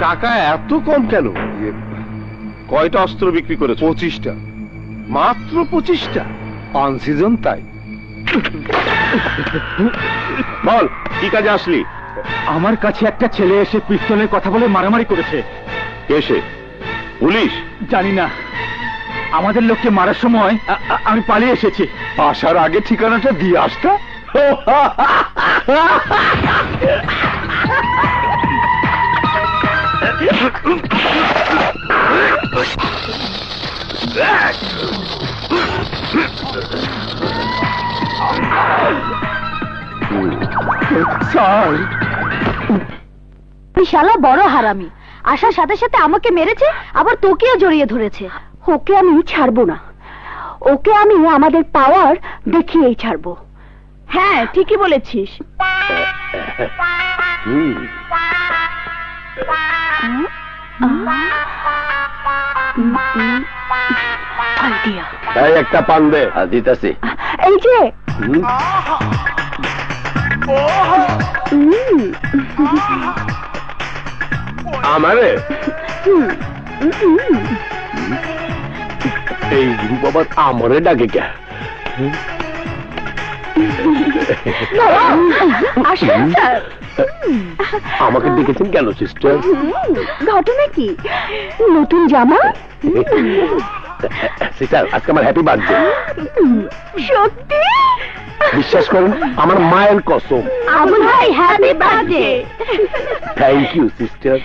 টাকা এত কম কেন? কয়টা অস্ত্র বিক্রি করেছে? 25টা। মাত্র 25টা? আনসিজন তাই। বল কি কাজে আসলি? আমার কাছে একটা ছেলে এসে পিস্তলের কথা বলে মারামারি করেছে। এসে পুলিশ? জানি না, আমাদের লোককে মারার সময় আমি পালিয়ে এসেছি। আসার আগে ঠিকানাটা দিয়ে আসতা। স্যার, শালা বড় হারামি, আসার সাথে সাথে আমাকে মেরেছে, আবার তোকেও জড়িয়ে ধরেছে। ওকে আমি ছাড়বো না, ওকে আমি আমাদের পাওয়ার দেখিয়েই ছাড়বো। হ্যাঁ ঠিকই বলেছিস। আইডিয়া। এই একটা পান দে। দিতাছি। এই যে আমারে এই রূপ আবার আমারে ডাকে কে? আসুন স্যার। আমাকে ডেকেছেন কেন সিস্টার? ঘটনা কি? নতুন জামা? সিস্টার, আজকে আমার হ্যাপি বার্থডে। সত্যি? বিশ্বাস করুন, আমার মায়ের কসম। আবুল ভাই happy birthday. Thank you sister.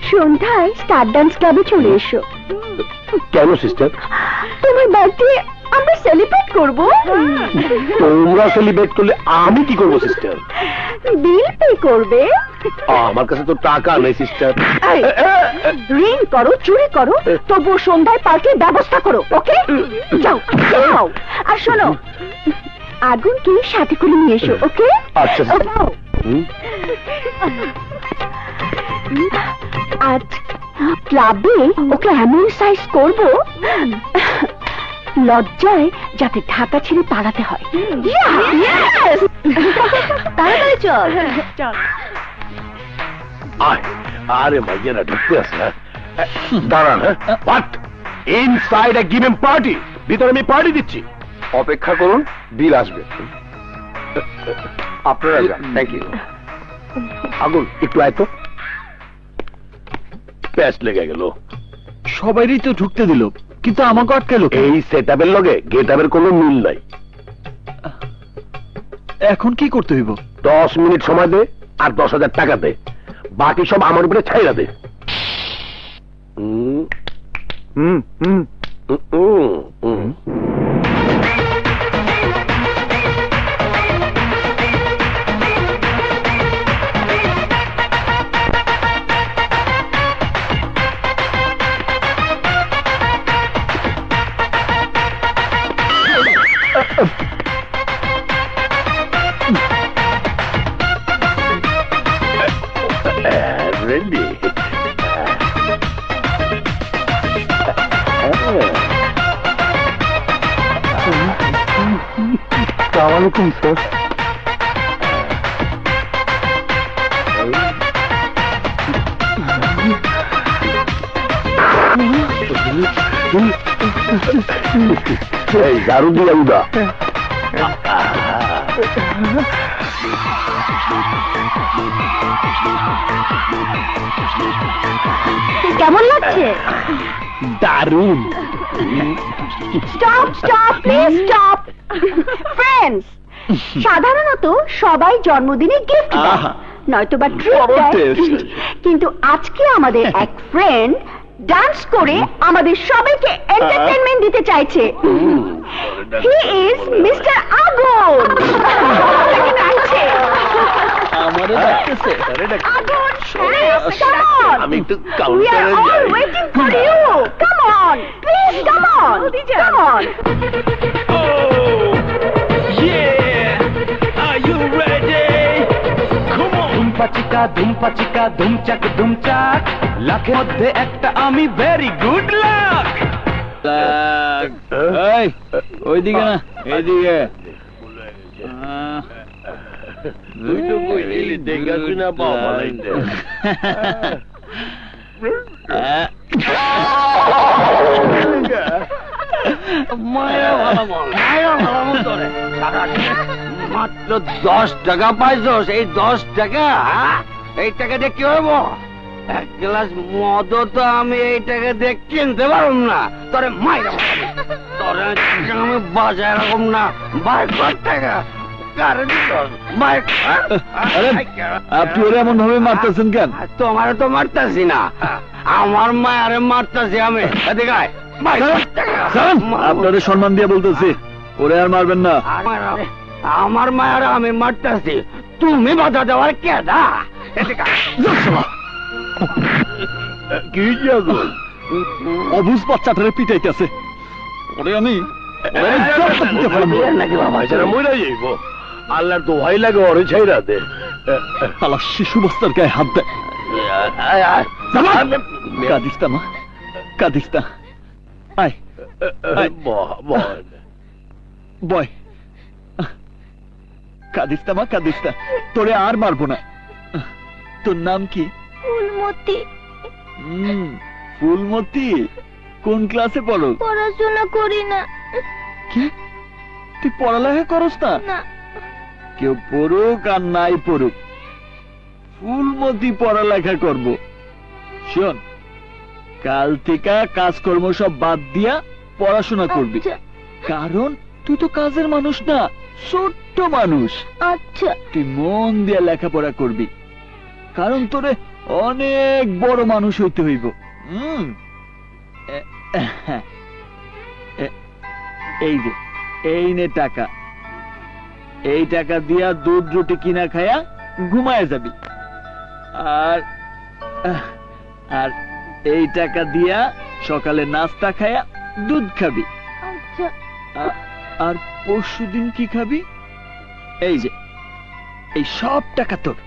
সন্ধ্যায় স্টার ডান্স ক্লাবে চলে এসো। কেন সিস্টার? তোমার বার্থডে আমরা সেলিব্রেট করব। তোমরা সেলিব্রেট করলে আমি কি করবো সিস্টার? বিল পে করবে। আমার কাছে তো টাকা নেই সিস্টার। ঋণ করো, চুরি করো, তবু সন্ধ্যায় পার্টির ব্যবস্থা করো। ওকে, যাও যাও। আর শোনো, আগুনকে সাথে করে নিয়ে এসো। ওকে? আচ্ছা যাও। আজ ক্লাবে ওকে এমন সাইজ করব, লজ্জায় যাতে ঢাকা ছেড়ে পালাতে হয়। তাড়াতাড়ি চল। আয়, আরে মাইয়ারা ঢুকতে আসে না। দাঁড়ান। What? Inside a given party. ভিতরে আমি পার্টি দিচ্ছি। অপেক্ষা করুন, বিল আসবে। আপনারা যান। Thank you. আগুন একটু আয় তো। প্যাচ লেগে গেল। সবাইরই তো ঢুকতে দিল, কিন্তু আমাকে আটকালো। এই সেটআপের লগে গেটআপের কোনো মিল নাই। এখন কি করতে হইব? 10 মিনিট সময় দে আর 10,000 টাকা দে, বাকি সব আমার উপরে ছাইড়া দে। Ready? আসসালামু আলাইকুম স্যার। এই দারু দিয়া উদা। কেমন লাগছে? দারুণ। Stop stop please stop. Friends, সাধারণত সবাই জন্মদিনে গিফট দেয়, নয়তোবা ট্রিট দেয়, কিন্তু আজকে আমাদের এক ফ্রেন্ড ডান্স করে আমাদের সবাইকে এন্টারটেইনমেন্ট দিতে চাইছে। হি ইজ মিস্টার আগুন। আমারে ডাকতেছে। আগুন, come on. আমি একটু We are কাউন্টারে all যাই। waiting for you. Come on, please come on. Come on. ধুমপাচিকা ধুমপাচিকা ধুমচাক ধুমচাক, লাখের মধ্যে একটা আমি ভেরি গুড লাক। এই, ওইদিকে না, এইদিকে। তুই তো কইলি দেখা শুনা পাও ভালাইতে। মায়া ভালো করে মাত্র 10 টাকা পাইছস। এই 10 টাকা, এই টাকা দিয়ে কি হইব? এক গ্লাস মদ তো আমি এই টাকা দিয়ে কিনতে পারব না। তোরে মাইরা তোরে আমি বাজায় রাখব না। বাইক টাকা আপনি ওরা এমন ভাবে মারতেছেন কেন? তোমারে তো মারতাছি না, আমার মায়ারে মারতাছি আমি। এদিকে আয়। আপনাদের সম্মান দিয়ে বলতেছি, ওরে আর মারবেন না। আমার মায়ারে আমি মারতাছি, তুমি বাধা দেওয়ার কেডা? কি যাবো? অবুঝ বাচ্চাটারে পিটাইতেছে। ওরে আমি নাকি বাবা যারা মরে যাইব। আল্লাহর দোহাই লাগে, ওরে ছাইরা দে। শালা শিশু বস্তার গায়ে হাত দেয়। কাঁদিস না মা, কাঁদিস না। আয় বয়, কাঁদিস না মা, কাঁদিস না। তোরে আর মারবো না। তোর নাম কি? ফুলমতি। ফুলমতি। কোন ক্লাসে পড়ো? পড়াশোনা করি না। কি তুই পড়ালেখা করস না? না। কেউ পড়ুক আর নাই পড়ুক, ফুলমতি পড়ালেখা করব। শোন, কাল থেকে কাজকর্ম সব বাদ দিয়া পড়াশোনা করবি। আচ্ছা। কারণ তুই তো কাজের মানুষ না, ছোট্ট মানুষ। আচ্ছা। তুই মন দিয়ে লেখাপড়া করবি, কারণ তোরে অনেক বড় মানুষ হইতে হইব। এই যে, এই নে টাকা, এই টাকা দিয়া দুধ রুটি কিনা খায়া ঘুমায় যাবি। আর আর এই টাকা দিয়া সকালে নাস্তা খায়া দুধ খাবি। আচ্ছা। আর পরশুদিন কি খাবি? এই যে, এই সব টাকা তোর।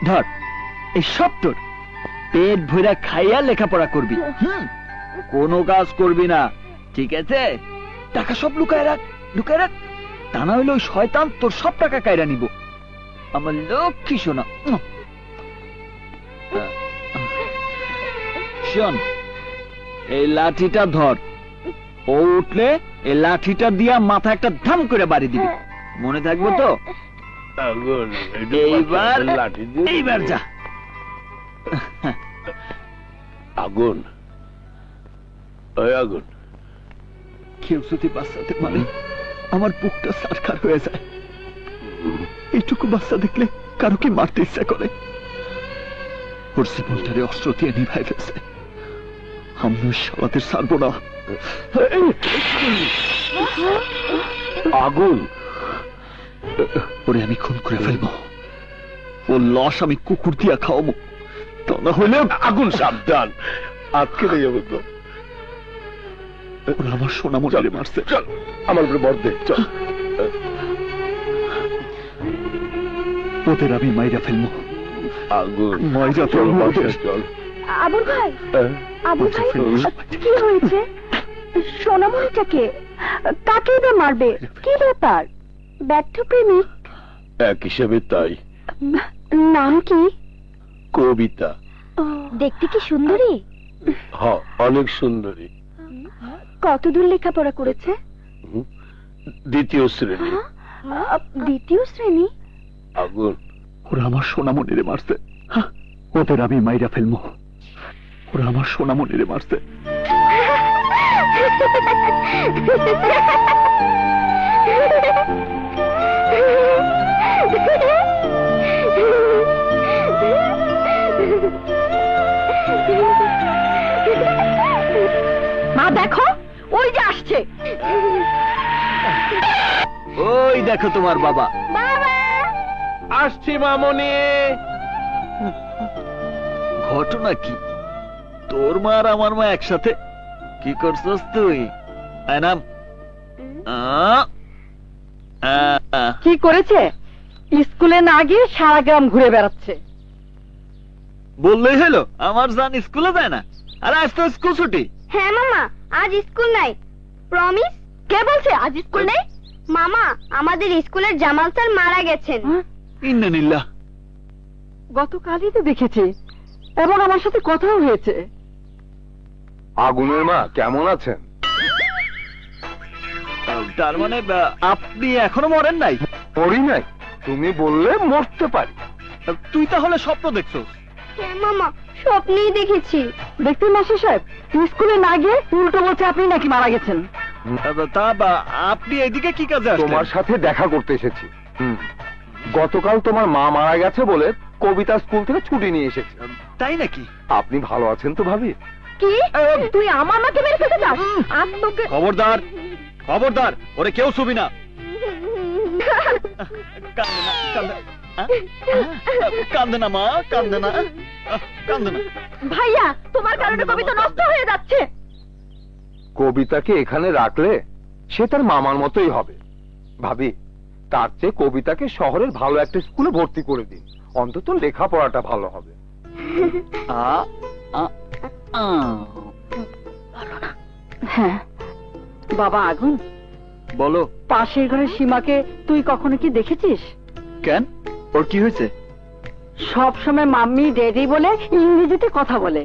ধর, এই সব তোর। পেট ভরা খাইয়া লেখাপড়া করবি। কোনো কাজ করবি না, ঠিক আছে? টাকা সব লুকায় রাখ, লুকায় রাখ, তা না হইলে ওই শয়তান তোর সব টাকা কাইরা নিব। আমার লক্ষ্মী শোনা। শোন, এই লাঠিটা ধর, ও উঠলে এই লাঠিটা দিয়া মাথা একটা ধাম করে বাড়ি দিবি। মনে থাকবো তো? আগুন, এইবার লাঠি দিয়ে এইবার যা। আগুন, ওই আগুন, কেউ যদি বাচ্চাদের মানে আমার বুকটা সারখার হয়ে যায়। এইটুকু বাচ্চা দেখলে কারো কি মারতে ইচ্ছা করে? ওর জীবনটারে অস্ত্র দিয়ে নিভাই ফেলছে। আমি ওই শালাদের ছাড়বো না। আগুন, ওরে আমি খুন করে ফেলবো, ওর লাশ আমি কুকুর দিয়া খাওয়াবো। তা না হইলে আগুন সাবধান, আজকে নেই যাবে তো। ওরা আমার সোনামণিরে মারছে। চল আমার উপরে বর দে, চল। ওদের আমি মাইরা ফেলবো। আগুন, মাইরা চল ফেলবো বাসায় ওদের। চল। আবুল ভাই, হ্যাঁ? আবুল ভাই, কি হয়েছে? সোনামণিটাকে কাকে বা মারবে? কি ব্যাপার? ব্যর্থ প্রেমিক? এক হিসেবে তাই। নাম কি? কবিতা। দেখতে কি সুন্দরী? হ, অনেক সুন্দরী। কতদূর লেখাপড়া করেছে? দ্বিতীয় শ্রেণী। দ্বিতীয় শ্রেণী? আগুন, ওরা আমার সোনামণিরে মারছে। ওদের আমি মাইরা ফেলবো। ওরা আমার সোনামণিরে মারছে। মা দেখো, ওই যে আসছে। ওই দেখো তোমার বাবা। আসছি মামনি। ঘটনা কি? তোর মা আর আমার মা একসাথে? কি করছস তুই? নাম কি করেছে? স্কুলে না গিয়ে সারা গ্রাম ঘুরে বেড়াচ্ছে। বললেই হলো, আমার জান স্কুলে যায় না। আর আজ তো স্কুল ছুটি। হ্যাঁ মামা, আজ স্কুল নাই। প্রমিস? কে বলছে আজ স্কুল নেই? মামা, আমাদের স্কুলের জামাল স্যার মারা গেছেন। ইন্নালিল্লাহ। গতকালই তো দেখেছি, এবং আমার সাথে কথাও হয়েছে। আগুনের মা কেমন আছেন? তার মানে আপনি এখনো মরেন নাই? পড়ি নাই, তুমি বললে মরতে পারি। তুই তাহলে স্বপ্ন দেখছস? হ্যাঁ মামা, স্বপ্নেই দেখেছি। দেখতে মাসি সাহেব, স্কুলে না গিয়ে উল্টো বলছে আপনি নাকি মারা গেছেন। তা আপনি এদিকে কি কাজে আসলেন? তোমার সাথে দেখা করতে এসেছি। গতকাল তোমার মা মারা গেছে বলে কবিতা স্কুল থেকে ছুটি নিয়ে এসেছে। তাই নাকি? আপনি ভালো আছেন তো ভাবি? কি? তুই আমার মাকে মেরে ফেলতে চাস? আজ তোকে খবরদার, খবরদার, ওরে কেউ ছবি না। কান্দে না মা, কান্দে না, কান্দে না। ভাইয়া, তোমার কারণে কবিতা নষ্ট হয়ে যাচ্ছে। কবিতাকে এখানে রাখলে সে তার মামার মতোই হবে। ভাবি, তার চেয়ে কবিতাকে শহরের ভালো একটা স্কুলে ভর্তি করে দিন, অন্তত লেখাপড়াটা ভালো হবে। হ্যাঁ বাবা আগুন, বলো। পাশের ঘরের সীমাকে তুই কখনো কি দেখেছিস? কেন, ওর কি হয়েছে? সব সময় মাম্মি ড্যাডি বলে ইংরেজিতে কথা বলে।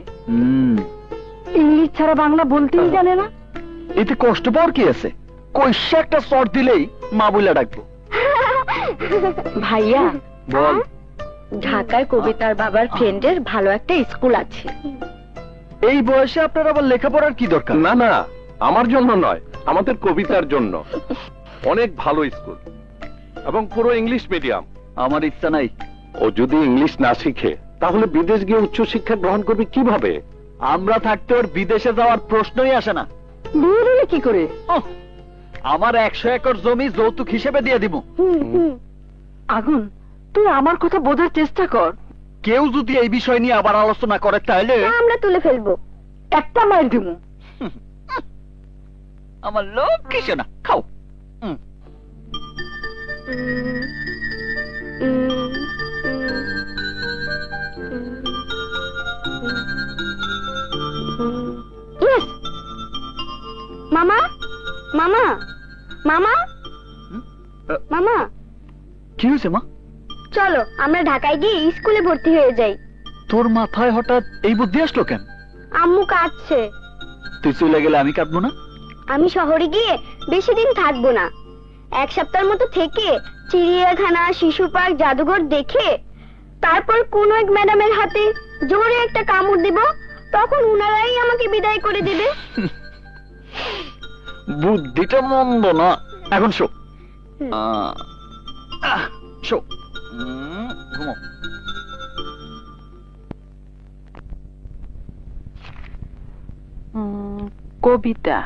ইংলিশ ছাড়া বাংলা বলতেই জানে না। এতে কষ্ট পাওয়ার কি আছে? কইসা একটা শর্ট দিলেই মা বইলা ডাকবো। ভাইয়া, বল। ঢাকায় কবিতার বাবার ফ্রেন্ডের ভালো একটা স্কুল আছে। এই বয়সে আপনার আবার লেখাপড়ার কি দরকার? না না, আমার জন্য নয়, আমাদের কবিতার জন্য। অনেক ভালো স্কুল এবং পুরো ইংলিশ মিডিয়াম। আমার ইচ্ছা নাই। ও যদি ইংলিশ না শিখে তাহলে বিদেশ গিয়ে উচ্চ শিক্ষা গ্রহণ করবে কিভাবে? আমরা থাকতে ওর বিদেশে যাওয়ার প্রশ্নই আসে না। বিয়ে দিলে কি করে? আমার 100 একর জমি যৌতুক হিসেবে দিয়ে দিব। আগুন, তুই আমার কথা বোঝার চেষ্টা কর। কেউ যদি এই বিষয় নিয়ে আবার আলোচনা করে তাহলে আমরা তুলে ফেলবো। একটা মাইল দিমু। আমার লোক কিছু না, খাও। ইয়েস। মামা, মামা, মামা, মামা, কি হয়েছে মা? চলো আমরা ঢাকায় গিয়ে স্কুলে ভর্তি হয়ে যাই। তোর মাথায় হঠাৎ এই বুদ্ধি আসলো কেন? আম্মু কাঁদছে। তুই চলে গেলে আমি কাঁদবো না? আমি শহরে গিয়ে বেশি দিন থাকবো না। 1 সপ্তাহের মতো থেকে চিড়িয়াখানা, শিশু পার্ক, জাদুঘর দেখে তারপর কোন এক ম্যাডামের হাতে জোরে একটা কামড় দিব, তখন উনারাই আমাকে বিদায় করে দেবে। বুদ্ধিটা মন্দ না। এখন শো, শো, ঘুমো। Kabita.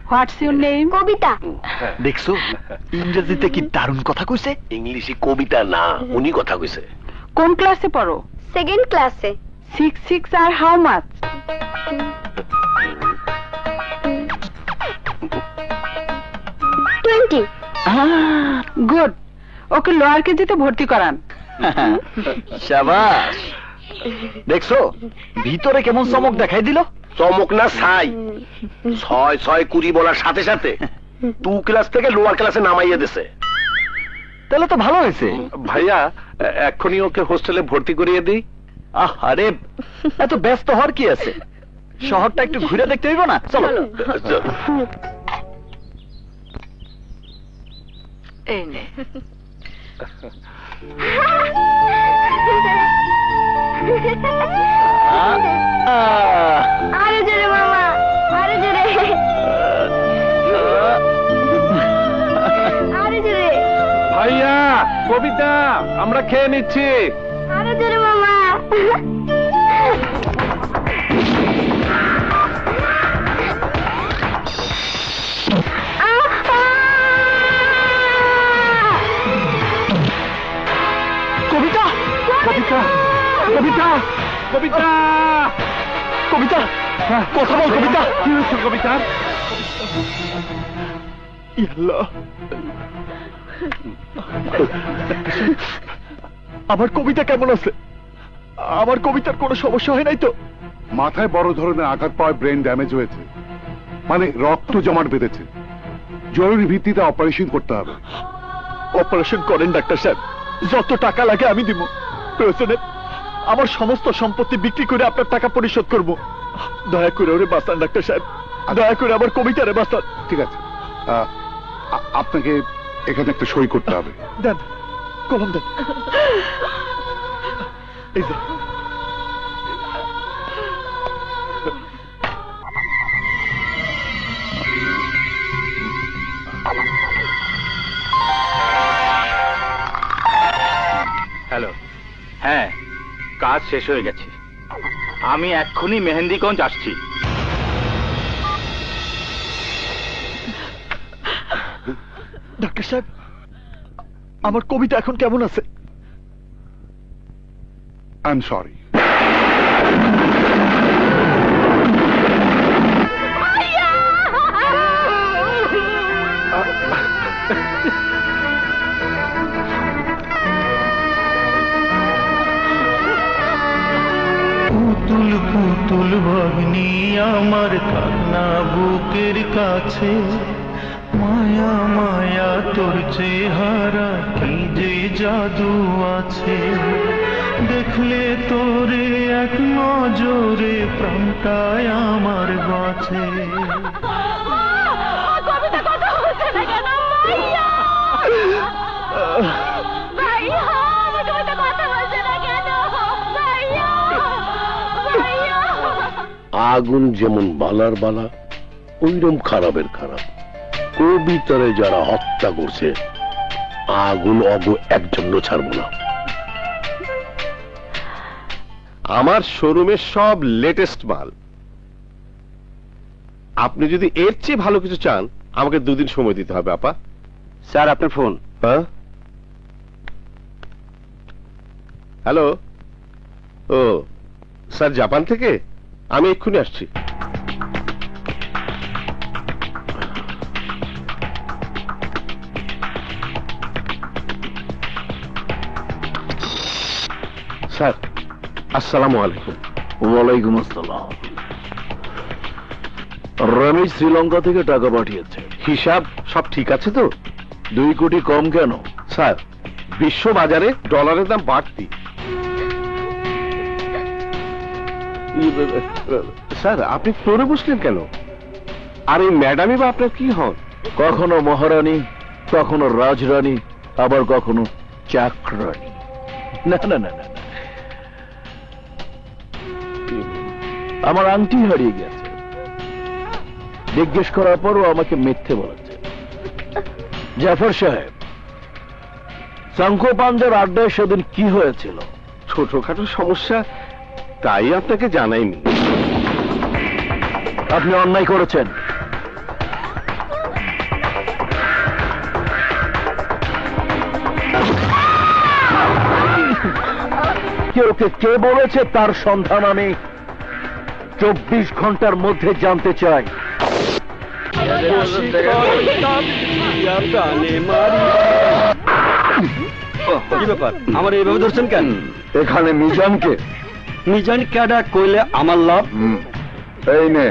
What's your name? Kabita. দেখছো ইংরেজিতে কি দারুণ কথা কইছে? ইংলিশে কবিতা না, উনি কথা কইছে। কোন ক্লাসে পড়ো? 2nd ক্লাসে। 6 আর how much? 20। Good. Okay lower কেজিতে ভর্তি করান। শাবাশ। দেখছো ভিতরে কেমন চমক দেখাই দিল? চমক না ছাই। 6 6 20 বলার সাথে সাথে 2 ক্লাস থেকে লোয়ার ক্লাসে নামাইয়া দিছে। তাহলে তো ভালো হয়েছে। ভাইয়া, এক্ষুনি ওকে হোস্টেলে ভর্তি করিয়ে দিই। আরে এত ব্যস্ত হওয়ার কি আছে? শহরটা একটু ঘুরে দেখতে হইব না? চলো। এই নে। আরে জোরে মামা, আরে জোরে, আরে জোরে। ভাইয়া, কবিতা আমরা খেয়ে নিচ্ছি। আরে জোরে মামা। কবিতা, কবিতা, কবিতা, কবিতা, কবিতা, কথা বল কবিতা। কি হয়েছে কবিতা? আল্লাহ, আমার কবিতা কেমন আছে? আমার কবিতার কোনো সমস্যা হয় নাই তো? মাথায় বড় ধরনের আঘাত পাওয়ায় ব্রেন ড্যামেজ হয়েছে, মানে রক্ত জমাট বেঁধেছে। জরুরি ভিত্তিতে অপারেশন করতে হবে। অপারেশন করেন ডাক্তার সাহেব, যত টাকা লাগে আমি দিব। প্রয়োজনে আমার সমস্ত সম্পত্তি বিক্রি করে আপনার টাকা পরিশোধ করব। দয়া করে ওরে বাঁচান ডাক্তার সাহেব, দয়া করে আমার কবিতারে বাঁচান। ঠিক আছে, আপনাকে এখানে একটা সই করতে হবে। দেন, কলম দেন। এই যে। হ্যালো। হ্যাঁ, কাজ শেষ হয়ে গেছে। আমি এক্ষুনি মেহেন্দিগঞ্জ আসছি। ডাক্তার সাহেব, আমার কবিতা এখন কেমন আছে? I am sorry. পুতুল পুতুল ভাগ্নি আমার থাকনা বুকের কাছে, মায়া মায়া তোর চেহারা কি যে জাদু আছে, দেখলে তোরে এক নজরে প্রাণটায় আমার বাঁচে। কবিতা কথা হচ্ছে না কেন ভাইয়া? ভাইয়া, আমার কবিতা কথা বলছে না কেন ভাইয়া? ভাইয়া, আগুন যেমন বালার বালা, ওইরকম খারাপের খারাপ। কবিতারে যারা হত্যা করছে, আগুন অগ একজন্য ছাড়বো না। আমার শোরুমের সব লেটেস্ট মাল। আপনি যদি এর চেয়ে ভালো কিছু চান, আমাকে 2 দিন সময় দিতে হবে। আপা, স্যার আপনার ফোন। হ্যাঁ, হ্যালো। ও স্যার, জাপান থেকে? আমি এক্ষুনি আসছি। স্যার, আসসালামু আলাইকুম। ওয়ালাইকুম আসসালাম। রমেশ শ্রীলঙ্কা থেকে টাকা পাঠিয়েছে। হিসাব সব ঠিক আছে তো? 2 কোটি কম কেন? স্যার, বিশ্ব বাজারে ডলারের দাম বাড়তি। স্যার, আপনি ফ্লোরে বসলেন কেন? আর এই ম্যাডামই বা আপনার কি হন? কখনো মহারানী, কখনো রাজরানী, আবার কখনো চাকরানী। না না না না, আমার আংটি হারিয়ে গেছে। জিজ্ঞেস করার পরও আমাকে মিথ্যে বলেছে। জাফর সাহেব, শঙ্খ পাঞ্জার আড্ডায় সেদিন কি হয়েছিল? ছোটখাটো সমস্যা, তাই আপনাকে জানাইনি। আপনি অন্যায় করেছেন। ওকে কে বলেছে তার সন্ধান আমি 24 ঘন্টার মধ্যে জানতে চাই। কি ব্যাপার, আমার এইভাবে ধরছেন কেন? এখানে মিজানকে? মিজান ক্যাডা কইলে আমার লাভ। এই নে,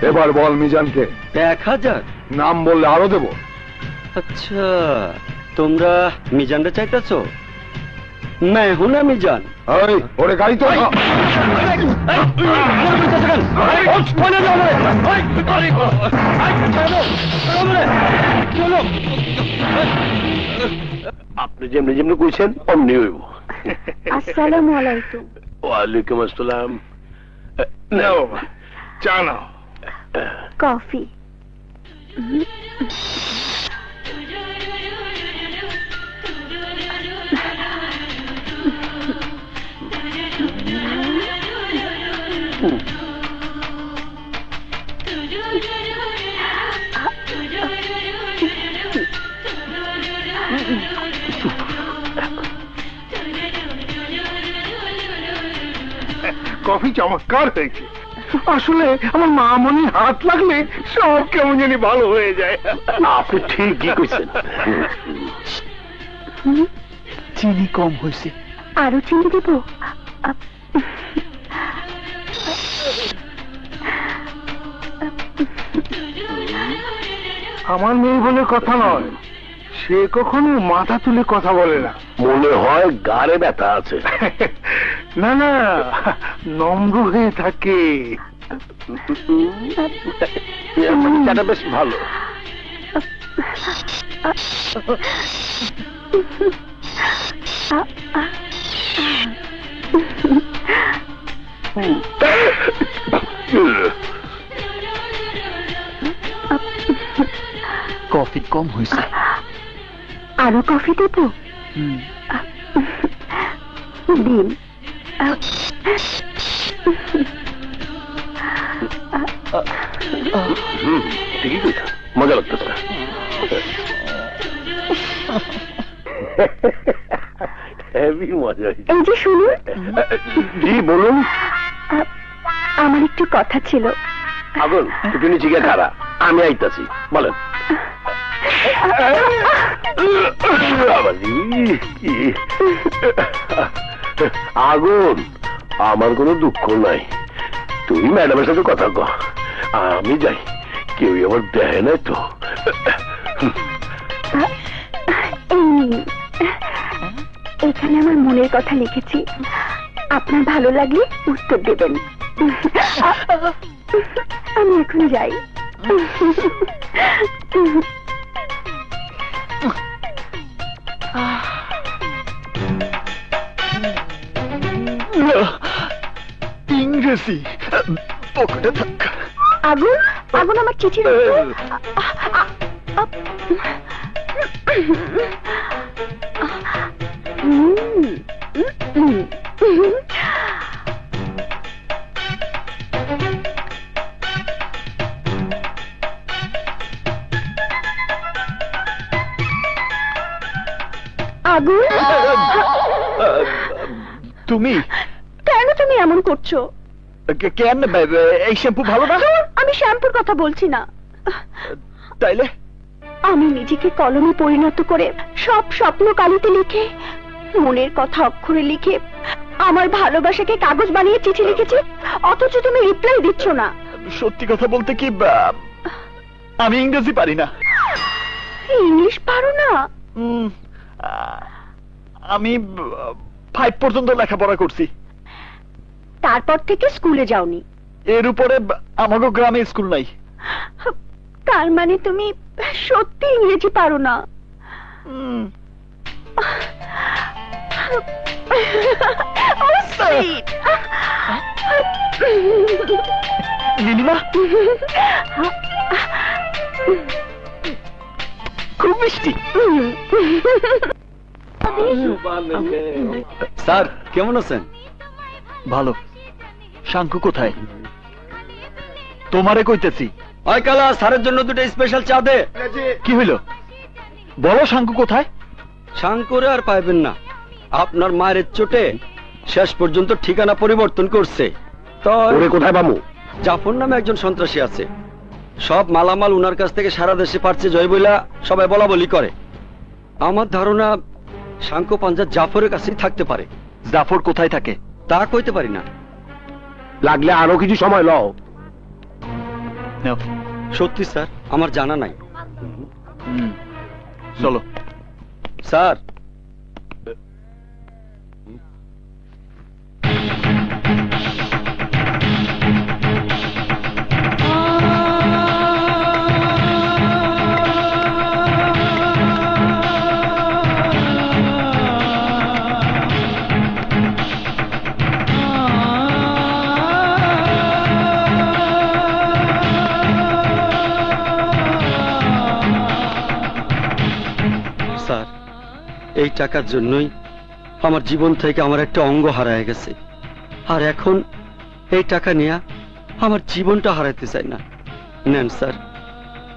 এবার বল মিজানকে। 1000? নাম বললে আরো দেব। আচ্ছা, তোমরা মিজানটা চাইতেছো? मैं हूं ना मिजान। ওরে গাড়ি তো আপনি যেমনি যেমনি কইছেন অমনি হইব। আসসালামু আলাইকুম। ওয়ালাইকুম আসসালাম। নাও চা নাও। কফি। কফি চমৎকার হয়েছে। আসলে আমার মামনির হাত লাগলে সব কেমন জানি ভালো হয়ে যায়। আপনি ঠিকই কইছেন। চিনি কম হয়েছে। আরো চিনি দেব? আমার মেয়ে বলে কথা নয়, সে কখনো মাথা তুলে কথা বলে না। মনে হয় গাড়ে ব্যথা আছে। না না, নম্র হয়ে থাকে। এটা বেশ ভালো। কফি কম হয়েছে। আরো কফি দেব? দিন। ঠিকই কইছ, মজা লাগতেছে। হেভি মজা। এই যে শুনুন। জি বলুন। আমার একটু কথা ছিল। আগুন একটু নিচে গিয়ে খাড়া, আমি আইতাছি। বলেন। আগুন, আমার কোনো দুঃখ নাই। তুই ম্যাডামের সাথে কথা কর, আমি যাই। কেউ আবার দেখে নাই তো, এখানে আমার মনের কথা লিখেছি, আপনার ভালো লাগলে উত্তর দেবেন। আমি এখন যাই। ইংরেজি পকেটে থাক। আগুন, আগুন আমার চিঠির আগুন, তুমি কেন তুমি এমন করছো? কেন? এই শ্যাম্পু ভালো না? আমি শ্যাম্পুর কথা বলছি না। তাইলে আমি নিজেকে কলমে পরিণত করে সব স্বপ্ন কালিতে লিখে, মনের কথা অক্ষরে লিখে, আমার ভালোবাসাকে কাগজ বানিয়ে চিঠি লিখেছি, অথচ তুমি রিপ্লাই দিচ্ছ না। সত্যি কথা বলতে কি, আমি ইংরেজি পারি না। ইংলিশ পারো না? আমি 5 পর্যন্ত লেখাপড়া করছি। তারপর থেকে স্কুলে যাওনি? এর উপরে আমাকে গ্রামে স্কুল নাই। তার মানে তুমি সত্যি ইংরেজি পারো না? নীলিমা, খুব মিষ্টি। স্যার কেমন আছেন? ভালো। শাঙ্কু কোথায়? তোমারে কইতেছি। ওই কালা, স্যারের জন্য 2টা স্পেশাল চা দে। কি হইল বলো, শাঙ্কু কোথায়? শাঙ্কুরে আর পাইবেন না, আপনার মায়ের চোটে শেষ পর্যন্ত ঠিকানা পরিবর্তন করছে। তো ওরে কোথায় পামু? জাফর নামে একজন সন্ত্রাসী আছে, সব মালামাল উনার কাছ থেকে সারা দেশে পারছে জয় বইলা সবাই বলা বলি করে। আমার ধারণা শাঙ্কু পাঞ্জাব জাফরের কাছেই থাকতে পারে। জাফর কোথায় থাকে তা কইতে পারি না। লাগলে আরো কিছু সময় লও। সত্যি স্যার, আমার জানা নাই। চলো স্যার। স্যার, এই টাকার জন্যই আমার জীবন থেকে আমার একটা অঙ্গ হারায় গেছে, আর এখন এই টাকা নিয়ে আমার জীবনটা হারাইতে চাই না। নেন স্যার,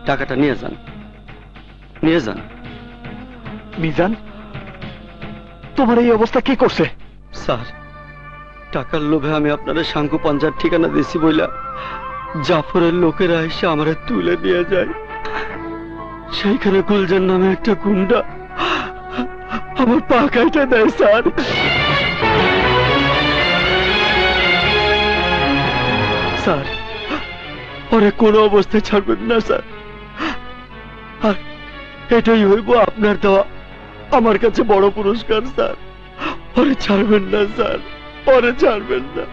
টাকাটা নিয়ে যান, নিয়ে যান। মিজান, তোমার এই অবস্থা কে করছে? স্যার, টাকার লোভে আমি আপনাদের শাঙ্কু পাঞ্জার ঠিকানা দিয়েছি বইলা জাফরের লোকেরা এসে আমারে তুলে নিয়ে যায়। সেইখানে গুলজার নামে একটা গুন্ডা আমার পা কাইটা দেয় স্যার। স্যার, ওরে কোনো অবস্থায় ছাড়বেন না স্যার, আর এটাই হইব আপনার দেওয়া আমার কাছে বড় পুরস্কার স্যার। ওরে ছাড়বেন না স্যার, ওরে ছাড়বেন না।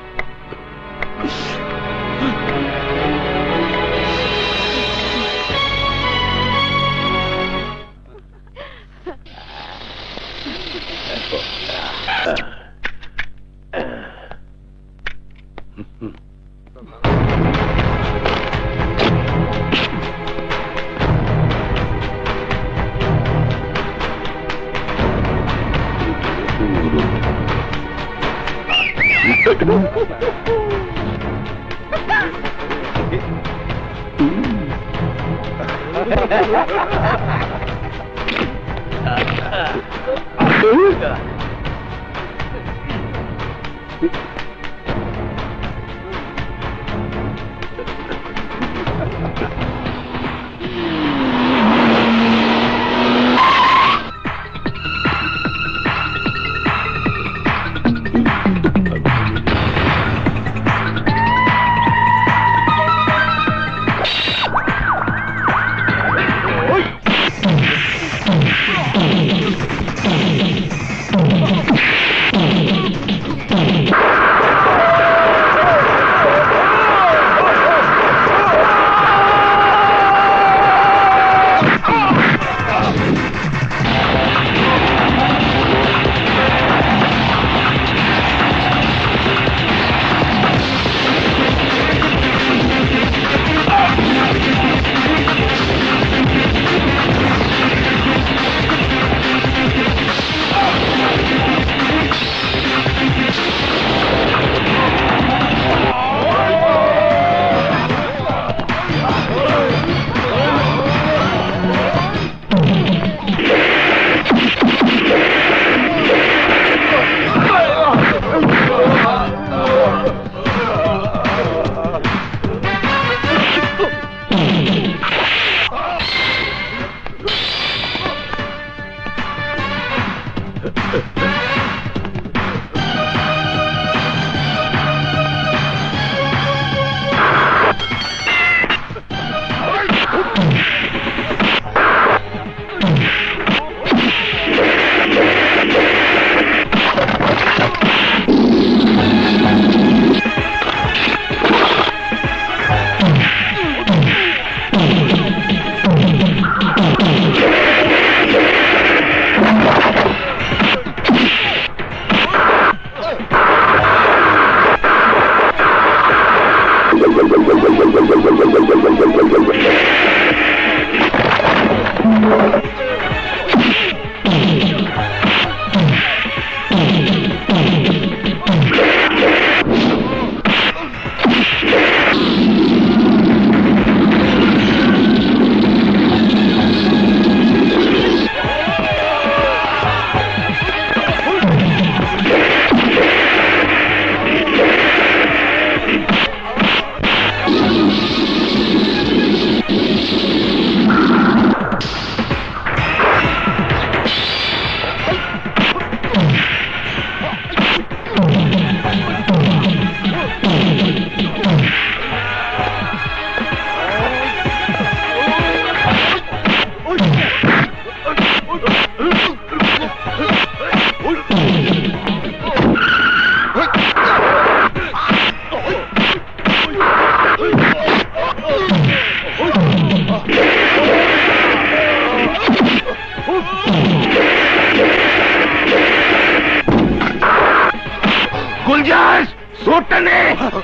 এখানে।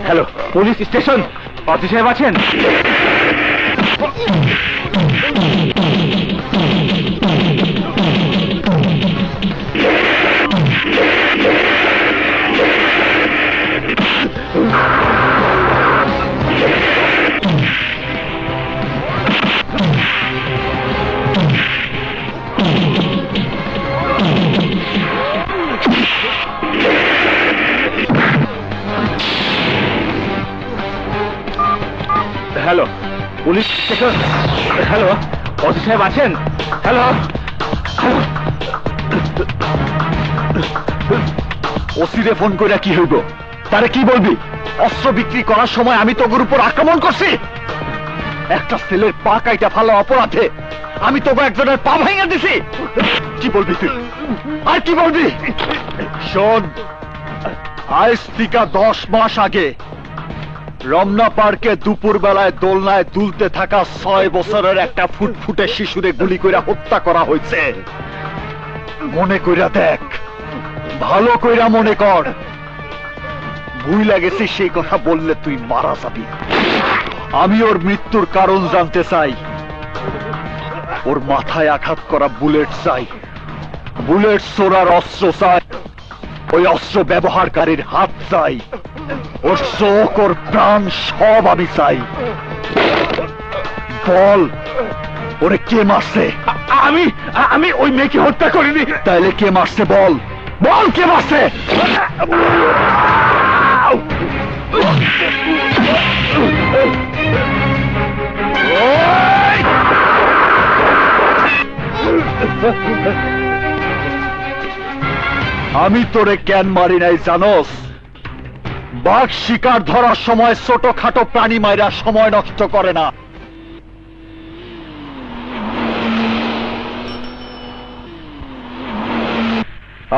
হ্যালো, পুলিশ স্টেশন, অতি সাহেব আছেন? Hello, police station. হ্যালো, অতি সাহেব আছেন? হ্যালো, ওসিরে ফোন করে কি হইব? তারে কি বলবি? অস্ত্র বিক্রি করার সময় আমি তোর উপর আক্রমণ করছি। একটা ছেলের পা কাইটা ফালা অপরাধে আমি তোকে একজনের পা ভেঙে দিছি। কি বলবি তুই? আর কি বলবি? শোন, আজ থেকে 10 মাস আগে রমনা পার্কে দুপুর বেলায় দোলনায় দুলতে থাকা 6 বছরের একটা ফুটফুটে শিশুরে গুলি করে হত্যা করা হয়েছে। মনে কইরা দেখ, ভালো কইরা মনে কর। ভুল লাগেছে সেই কথা বললে তুই মারা যাবি। আমি ওর মৃত্যুর কারণ জানতে চাই। ওর মাথায় আঘাত করা বুলেট চাই, বুলেট ছোড়ার অস্ত্র চাই, ওই অস্ত্র ব্যবহারকারীর হাত চাই, ওর চোখ, ওর প্রাণ সব আমি চাই। বল, ওরে কে মারছে? আমি ওই মেয়েকে হত্যা করিনি। তাইলে কে মারছে? বল বল, কে মারছে? আমি তোরে কেন মারি নাই জানোস? বাঘ শিকার ধরার সময় ছোটখাটো প্রাণী মাইরা সময় নষ্ট করে না।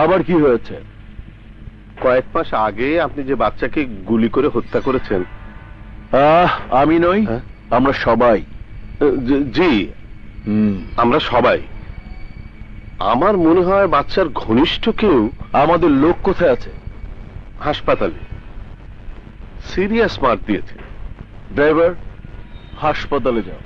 আবার কি হয়েছে? কয়েক মাস আগে আপনি যে বাচ্চাকে গুলি করে হত্যা করেছেন। আমি নই, আমরা সবাই। জি, আমরা সবাই। আমার মনে হয় বাচ্চার ঘনিষ্ঠ কেউ। আমাদের লোক কোথায় আছে? হাসপাতালে সিরিয়াস মার দিয়েছে। ড্রাইভার, হাসপাতালে যাও।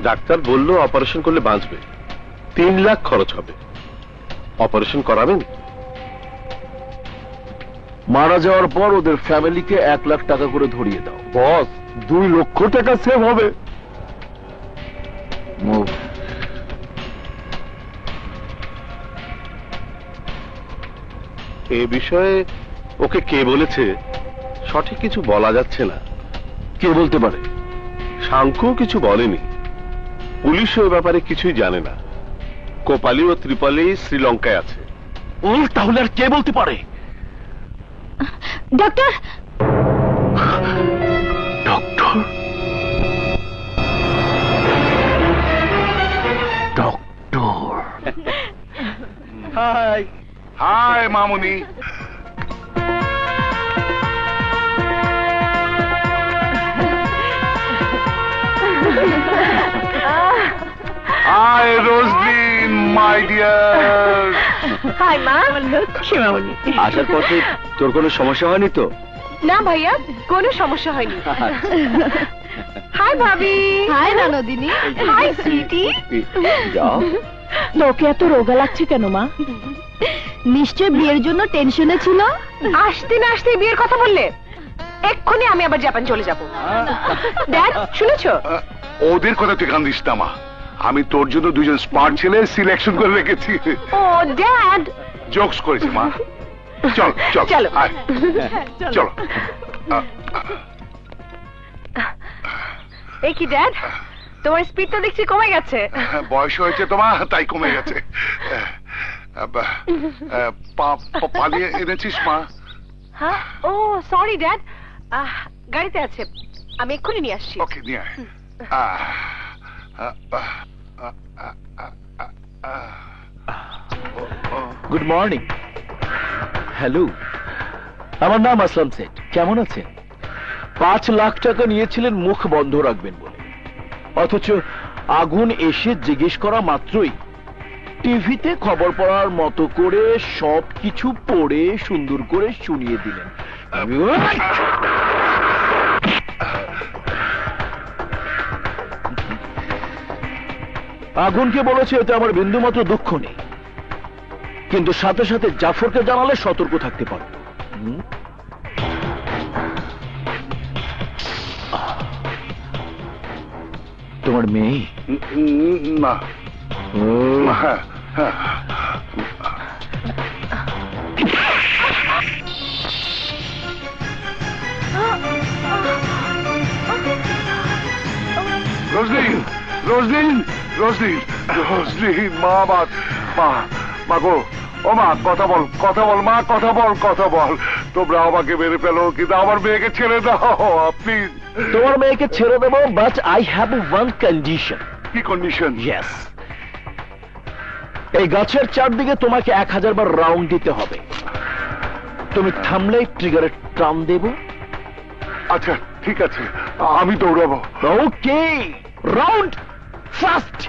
ডাক্তার বলল অপারেশন করলে বাঁচবে। 3 লাখ খরচ হবে। অপারেশন করাবেন? মারা যাওয়ার পর ওদের ফ্যামিলিকে 1 লাখ টাকা করে ধরিয়ে দাও। বস, 2 লক্ষ টাকা সেভ হবে। এ বিষয়ে ওকে কে বলেছে সঠিক কিছু বলা যাচ্ছে না। কে বলতে পারে? শাঙ্কু কিছু বলেনি। পুলিশও এ ব্যাপারে কিছুই জানে না। কোপালি ও ত্রিপালি শ্রীলঙ্কায় আছে। তাহলে আর কে বলতে পারে? Doctor, doctor, doctor. Hi hi মামুনি। Hi Roslin my dear. Hi মা, লক্ষ্মী মামনি। আসার পথে তোর কোনো সমস্যা হয়নি তো? না ভাইয়া, কোনো সমস্যা হয়নি। হাই ভাবি। হাই ননদিনী। হাই সুইটি। যাও। তোকে এত রোগা লাগছে কেন মা? নিশ্চয় বিয়ের জন্য টেনশনে ছিল। আসতে না আসতে বিয়ের কথা বললে, এক্ষুনি আমি আবার জাপান চলে যাব। ড্যাড, শুনেছো? ওদের কথা তুই কান দিস না মা। আমি তোর জন্য 2জন স্মার্ট ছেলে সিলেকশন করে রেখেছি। ও ড্যাড, জোকস করেছি মা। চল চল চলো। আয়, চলো। এই কি ড্যাড, তোমার স্পিড তো দেখছি কমে গেছে। বয়স হয়েছে তোমার, তাই কমে গেছে। পালিয়ে এনেছিস মা? হ্যাঁ, ও সরি ড্যাড, গাড়িতে আছে, আমি এক্ষুনি নিয়ে আসছি। ওকে নিয়ে আয়। Good morning. হ্যালো, আমার নাম আসলাম শেঠ। কেমন আছেন? 5 লাখ টাকা নিয়েছিলেন মুখ বন্ধ রাখবেন বলে, অথচ আগুন এসে জিজ্ঞেস করা মাত্রই টিভিতে খবর পড়ার মতো করে সবকিছু পড়ে সুন্দর করে শুনিয়ে দিলেন। আগুনকে বলেছে এতে আমার বিন্দুমাত্র দুঃখ নেই, কিন্তু সাথে সাথে জাফরকে জানালে সতর্ক থাকতে পারত। তোমার মেয়ে? না, হ্যাঁ হ্যাঁ। রোজলিন, রোজলিন, রোজলিন, রোজলিন, মা, মা গো, ও মা, কথা বল, কথা বল মা, কথা বল, কথা বল। তোমরা আমাকে মেরে ফেলো, কিন্তু আমার মেয়েকে ছেড়ে দাও প্লিজ। তোমার মেয়েকে ছেড়ে দেবো, but I have one condition. কি কন্ডিশন? ইয়েস, এই গাছের চারদিকে তোমাকে 1000 বার রাউন্ড দিতে হবে। তুমি থামলে ট্রিগারে টান দেব। আচ্ছা ঠিক আছে, আমি দৌড়াবো। ওকে, রাউন্ড ফার্স্ট।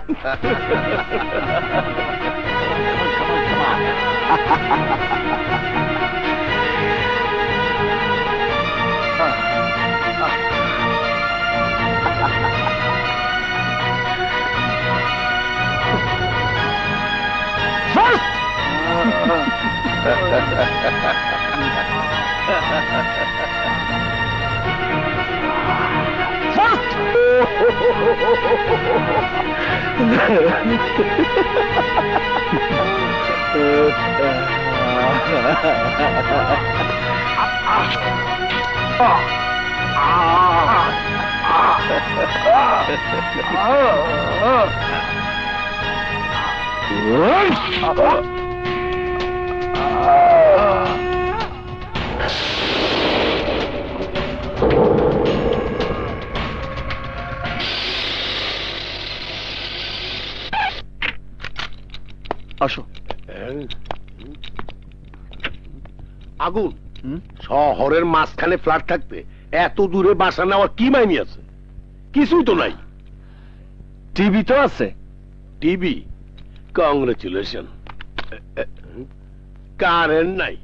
আসো। আগুন, শহরের মাঝখানে ফ্ল্যাট থাকতে এত দূরে বাসা নেওয়ার কি মাইনি আছে? কিছুই তো নাই। টিভি তো আছে। টিভি? কংগ্রেচুলেশন। কারেন্ট নাই,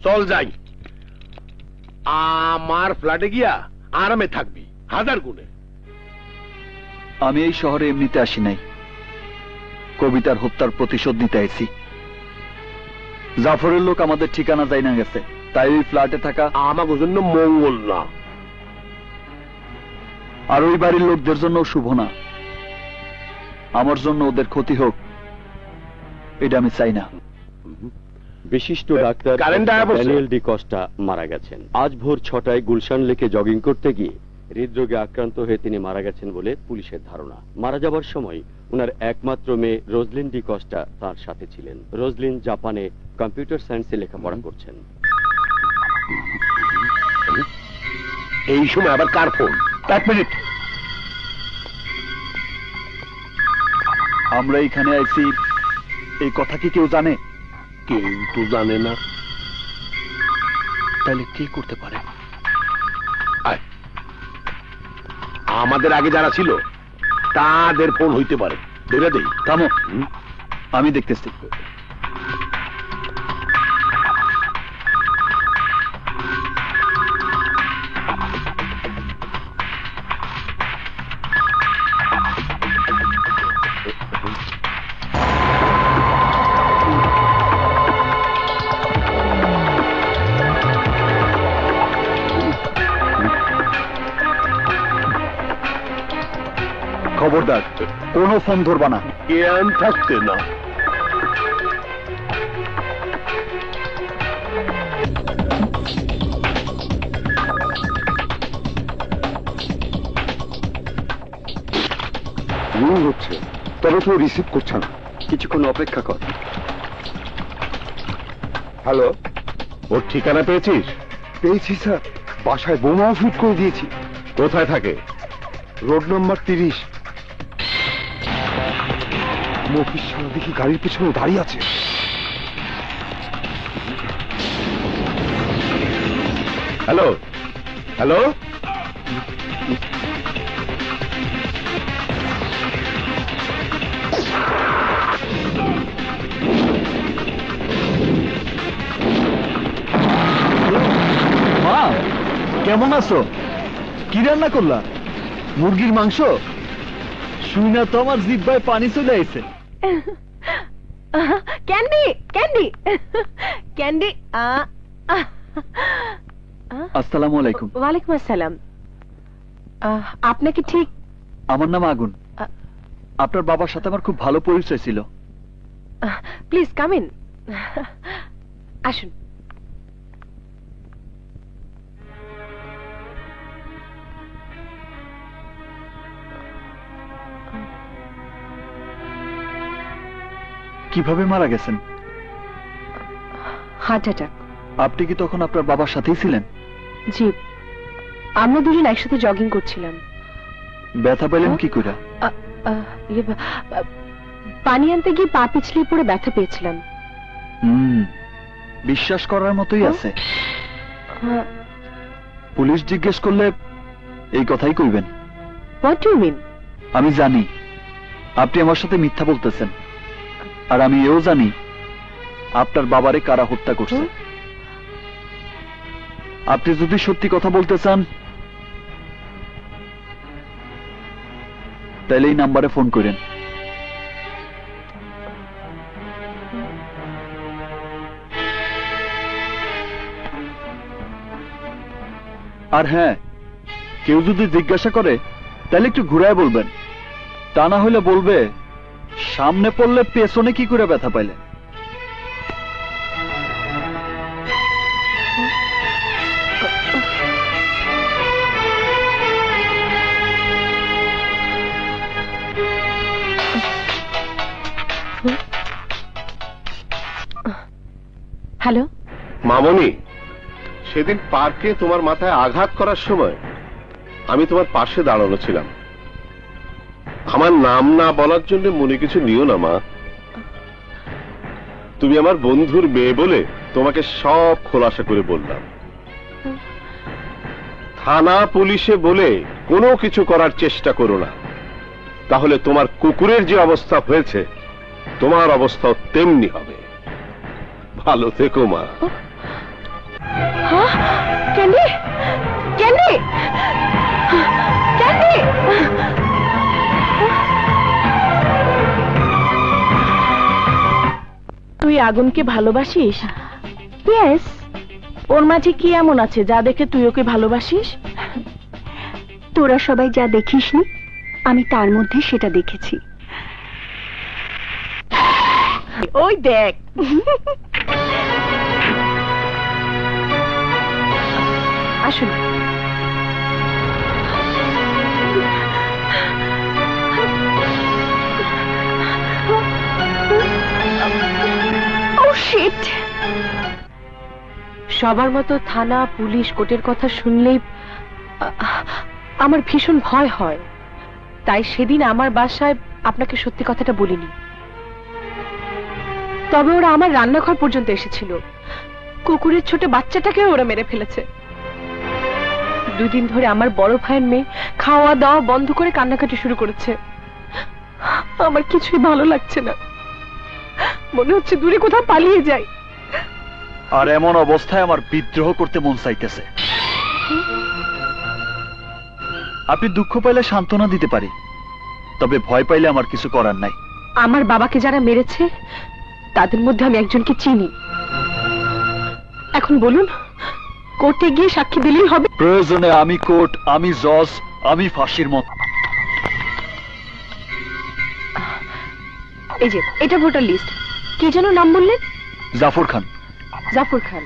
চল যাই। আমার ফ্ল্যাটে গিয়া আরামে থাকবি 1000 গুণে। আমি এই শহরে এমনিতে আসি নাই, কবিতার হত্যার প্রতিশোধ নিতে আইছি। জাফরের লোক আমাদের ঠিকানা যাই না গেছে, তাই ওই ফ্ল্যাটে থাকা আমার জন্য মঙ্গল না, আর ওই বাড়ির লোকদের জন্য শুভ না। আমার জন্য ওদের ক্ষতি হোক, এটা আমি চাই না। বিশিষ্ট ডাক্তার ড্যানিয়েল ডি কস্টা মারা গেছেন। আজ ভোর 6টায় গুলশান লেকে জগিং করতে গিয়ে হৃদরোগে আক্রান্ত হয়ে তিনি মারা গেছেন বলে পুলিশের ধারণা। মারা যাবার সময় উনার একমাত্র মেয়ে রোজলিন ডি কস্টা তার সাথে ছিলেন। রোজলিন জাপানে কম্পিউটার সায়েন্সে লেখাপড়া করছেন। এই সময় আবার কার ফোন? 1 মিনিট। আমরা এখানে আইছি, এই কথা কি কেউ জানে? কেউ তো জানে না। তাহলে কি করতে পারে? আমাদের আগে যারা ছিল তাদের ফোন হইতে পারে। ধরে দেই। থামো, আমি দেখতেছি। খবরদার, কোনো ফোন ধরবা না। জ্ঞান থাকতে না। হচ্ছে, তবে তো রিসিভ করছে না। কিছুক্ষণ অপেক্ষা কর। হ্যালো, ওর ঠিকানা পেয়েছিস? পেয়েছি স্যার, বাসায় বোমাও শুট করে দিয়েছি। কোথায় থাকে? Road number 30। মফিজ সারা দেখি গাড়ির পেছনে দাঁড়িয়ে আছে। হ্যালো হ্যালো, মা কেমন আছো? কি রান্না করলা? মুরগির মাংস? শুই না তো আমার জিহ্বায় পানি চলে আইছে। Candy candy candy. আসসালামু আলাইকুম। ওয়ালাইকুম আসসালাম। আপনাকে ঠিক? আমার নাম আগুন। আপনার বাবার সাথে আমার খুব ভালো পরিচয় ছিল। প্লিজ কাম ইন, আসুন। কিভাবে মারা গেছেন? Heart attack. আপনি কি তখন আপনার বাবার সাথেই ছিলেন? জি, আমরা দুজন একসাথে জগিং করছিলাম। ব্যথা পেলেন কি করে? পানি আনতে গিয়ে পা পিছলে পড়ে ব্যথা পেয়েছিলাম। বিশ্বাস করার মতোই আছে। পুলিশ জিজ্ঞেস করলে এই কথাই কইবেন। What do you mean? আমি জানি আপনি আমার সাথে মিথ্যা বলতেছেন, আর আমি এও জানি আপনার বাবারে কারা হত্যা করছে। আপনি যদি সত্যি কথা বলতে চান তাহলে এই নাম্বারে ফোন করেন। আর হ্যাঁ, কেউ যদি জিজ্ঞাসা করে তাহলে একটু ঘুরায় বলবেন, তা না হলে বলবে সামনে পড়লে পেছনে কি করে ব্যথা পাইলে। হ্যালো মামনি, সেদিন পার্কে তোমার মাথায় আঘাত করার সময় আমি তোমার পাশে দাঁড়ানো ছিলাম। আমার নাম না বলার জন্য মনে কিছু নিও না মা। তুমি আমার বন্ধুর মেয়ে বলে তোমাকে সব খোলাসা করে বললাম। থানা পুলিশে বলে কোনো কিছু করার চেষ্টা করো না, তাহলে তোমার কুকুরের যে অবস্থা হয়েছে তোমার অবস্থাও তেমনি হবে। ভালো থেকো মা। Candy candy candy. তুই আগুনকে ভালোবাসিস? ইয়েস। ওর মাঝে কি এমন আছে যা দেখে তুই ওকে ভালোবাসিস? তোরা সবাই যা দেখিসনি, আমি তার মধ্যে সেটা দেখেছি। ওই দেখ। আসুন। সবার মতো থানা পুলিশ কোর্টের কথা শুনলেই আমার ভীষণ ভয় হয়, তাই সেদিন আমার বাসায় আপনাকে সত্যি কথাটা বলিনি। তবে ওরা আমার রান্নাঘর পর্যন্ত এসেছিল। কুকুরের ছোট বাচ্চাটাকে ওরা মেরে ফেলেছে। 2 দিন ধরে আমার বড় ভাইয়ের মেয়ে খাওয়া দাওয়া বন্ধ করে কান্নাকাটি শুরু করেছে। আমার কিছুই ভালো লাগছে না, মনে হচ্ছে দূরে কোথাও পালিয়ে যাই। আর এমন অবস্থায় আমার বিদ্রোহ করতে মন চাইতেছে। আপনি দুঃখ পাইলে সান্ত্বনা দিতে পারি, তবে ভয় পাইলে আমার কিছু করার নাই। আমার বাবাকে যারা মেরেছে তাদের মধ্যে আমি একজনকে চিনি। এখন বলুন, কোর্টে গিয়ে সাক্ষী দিলেই হবে? প্রয়োজনে আমি কোর্ট, আমি জজ, আমি ফাঁসির মত। এই যে এটা ভোটার লিস্ট। কি যেন নাম বললেন? জাফর খান। জাফর খান।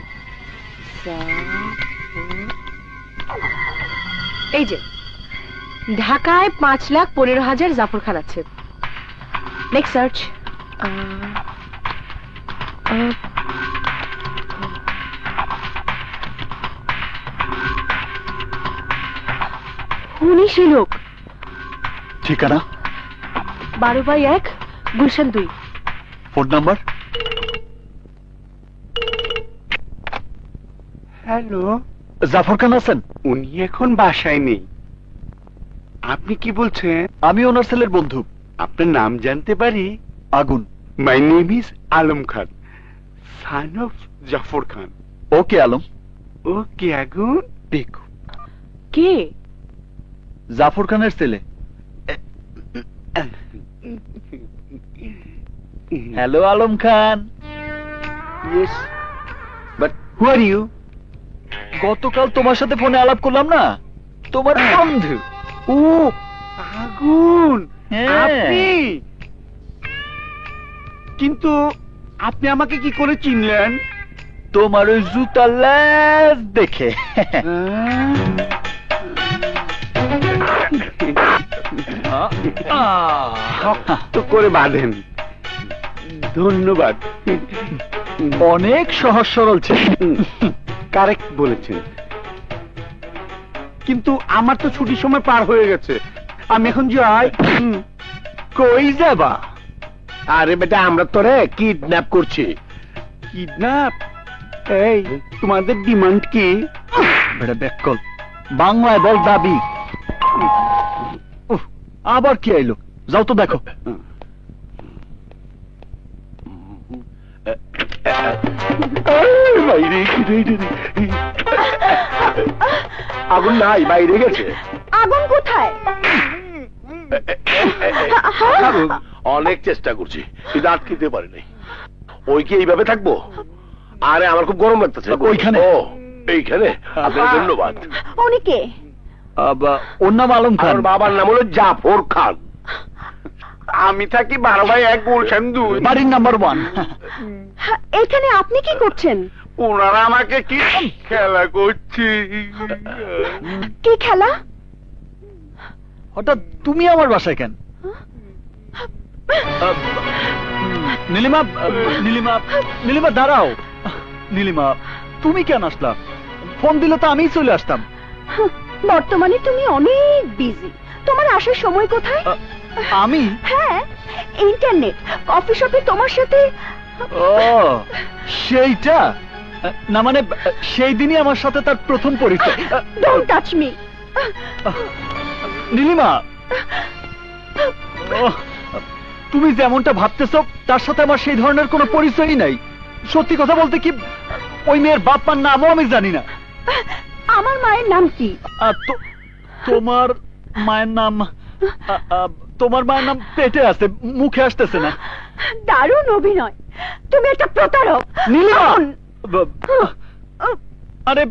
এই যে ঢাকায় 5,15,000 জাফর খান আছে। Next search. উনি সেই লোক। ঠিকানা? 12/1 Gulshan 2। Phone number? Hello, Jafar Khan আছেন? উনি এখন বাসায় নেই। আপনি কি বলছেন? আমি ওনার ছেলের বন্ধু। আপনার নাম জানতে পারি? Agun. My name is Alam Khan, son of Jafar Khan. Okay Alam. Okay Agun. দেখো, কে? জাফর খানের ছেলে। Hello Alam Khan. Yes, but who are you? গতকাল তোমার সাথে ফোনে আলাপ করলাম না, তোমার বন্ধু। ও আগুন, হ্যাঁ। আপনি? কিন্তু আপনি আমাকে কি করে চিনলেন? তোমার ওই জুতার লেজ দেখে। শক্ত করে বাঁধেন। ধন্যবাদ। অনেক সহজ সরল ছিল। কারেক্ট বলেছেন, কিন্তু আমার তো ছুটির সময় পার হয়ে গেছে। আমি এখন যাই। কই যাবা? আরে বেটা, আমরা তোরে কিডন্যাপ করছি। কিডন্যাপ? এই, তোমাদের ডিমান্ড কি? বেটা ব্যাককল, বাংলায় বল দাবি। উফ, আবার কি আইলো? যাও তো দেখো। বাইরে আগুন নাই, বাইরে গেছে। আগুন কোথায়? অনেক চেষ্টা করছি কিন্তু আটকিতে পারি নাই। ওই কি এইভাবে থাকবো? আরে আমার খুব গরম লাগতেছে। ওইখানে? ও এইখানে? আপনার ধন্যবাদ। উনি কে? ওর নাম আলম খান। আমার বাবার নাম হলো জাফর খান। আমি থাকি 12/1 গুলশান 2। বাড়ির নাম্বার 1। এখানে আপনি কি করছেন? ওনারা আমাকে কি খেলা করছে? কি খেলা? হঠাৎ তুমি আমার বাসায় কেন? নীলিমা, নীলিমা, নীলিমা দাঁড়াও। নীলিমা, তুমি কেন আসলা? ফোন দিলে তো আমিই চলে আসতাম। বর্তমানে তুমি অনেক বিজি, তোমার আসার সময় কোথায়? আমি? হ্যাঁ, ইন্টারনেট, কফি শপে তোমার সাথে। ও সেইটা না, মানে সেই দিনই আমার সাথে তার প্রথম পরিচয়। Don't touch me. নীলিমা, তুমি যেমনটা ভাবতেছো তার সাথে আমার সেই ধরনের কোনো পরিচয়ই নাই। সত্যি কথা বলতে কি, ওই মেয়ের বাপ মার নামও আমি জানি না। আমার মায়ের নাম কি? তোমার মায়ের নাম, তোমার মায়ের নাম পেটে আছে, মুখে আসতেছে না। দারুণ অভিনয়, তুমি একটা প্রতারক। নীলিমা, আরে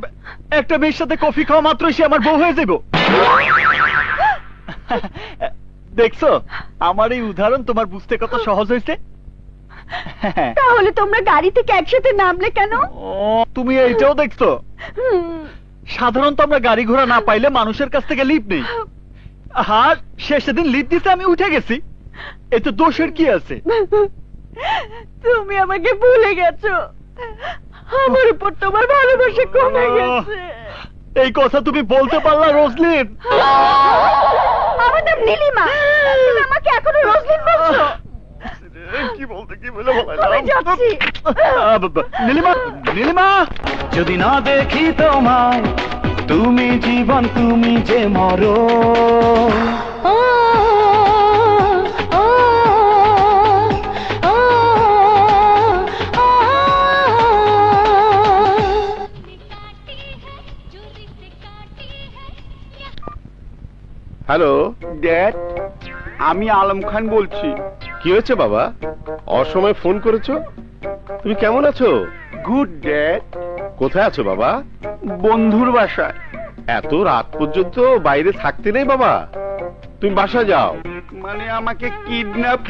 একটা মেয়ের সাথে কফি খাওয়া মাত্রই সে আমার বউ হয়ে যাবো? দেখছো, আমার এই উদাহরণ তোমার বুঝতে কত সহজ হয়েছে। তাহলে তোমরা গাড়ি থেকে একসাথে নামলে কেন? তুমি এইটাও দেখছো? সাধারণত আমরা গাড়ি ঘোড়া না পাইলে মানুষের কাছ থেকে লিফট নেই। আর সে সেদিন লিফট দিতে আমি উঠে গেছি, এতে দোষের কি আছে? তুমি আমাকে ভুলে গেছো, আমার উপর তোমার ভালোবাসা কমে গেছে। এই কথা তুমি বলতে পারলা রোজলিন? আমার নাম নীলিমা, তুমি আমাকে এখনো রোজলিন বলছো? কি বলতে কি বলে আমি যাচ্ছি। নীলিমা, নীলিমা, যদি না দেখি তোমায়, তুমি জীবন, তুমি যে মরো। হ্যালো ড্যাড, আমি আলম খান বলছি। কি হয়েছে বাবা? অসময়ে ফোন করেছো? তুমি কেমন আছো? Good dad. কোথায় আছো বাবা? বন্ধুর বাসায়। এত রাত পর্যন্ত বাইরে থাকতে নেই বাবা, তুমি বাসা যাও। মানে আমাকে কিডন্যাপ।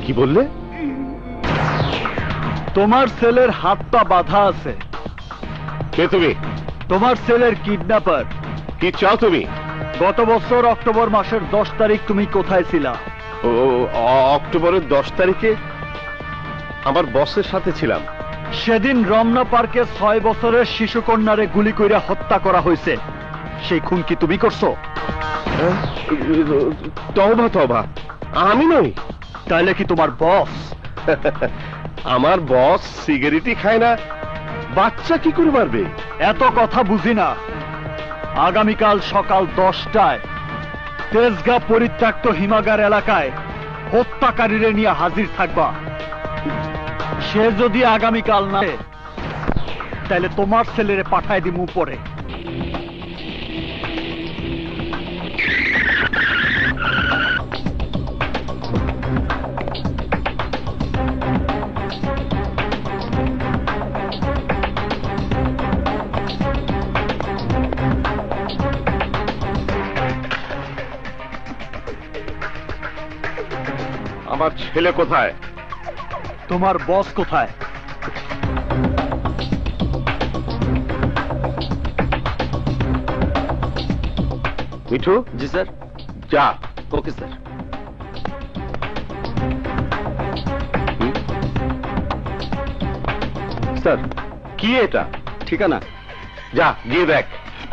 কি বললে? তোমার ছেলের হাত পা বাঁধা আছে। কে তুমি? তোমার ছেলের কিডন্যাপার। কি চাও তুমি? গত বছর অক্টোবর মাসের 10 তারিখ তুমি কোথায় ছিলা? ও, অক্টোবরের 10 তারিখে আমার বসের সাথে ছিলাম। সেদিন রমনা পার্কে 6 বছরের শিশু কন্যারে গুলি কইরা হত্যা করা হয়েছে। সেই খুন কি তুমি করছো? তওবা তওবা, আমি নই। তাইলে কি তোমার বস? আমার বস সিগারেটই খায় না, বাচ্চা কি করে মারবে? এত কথা বুঝি না। আগামীকাল সকাল 10টায় তেজগাঁ পরিত্যক্ত হিমাগার এলাকায় হত্যাকারীরে নিয়ে হাজির থাকবা। সে যদি আগামীকাল না আসে, তাহলে তোমার ছেলেরে পাঠায় দিমু পরে। আমার ছেলে কোথায়? তোমার বস কোথায়? মিঠু। জি স্যার। যা। Okay sir. স্যার, কি এটা? ঠিকানা? যা গিয়ে দেখ।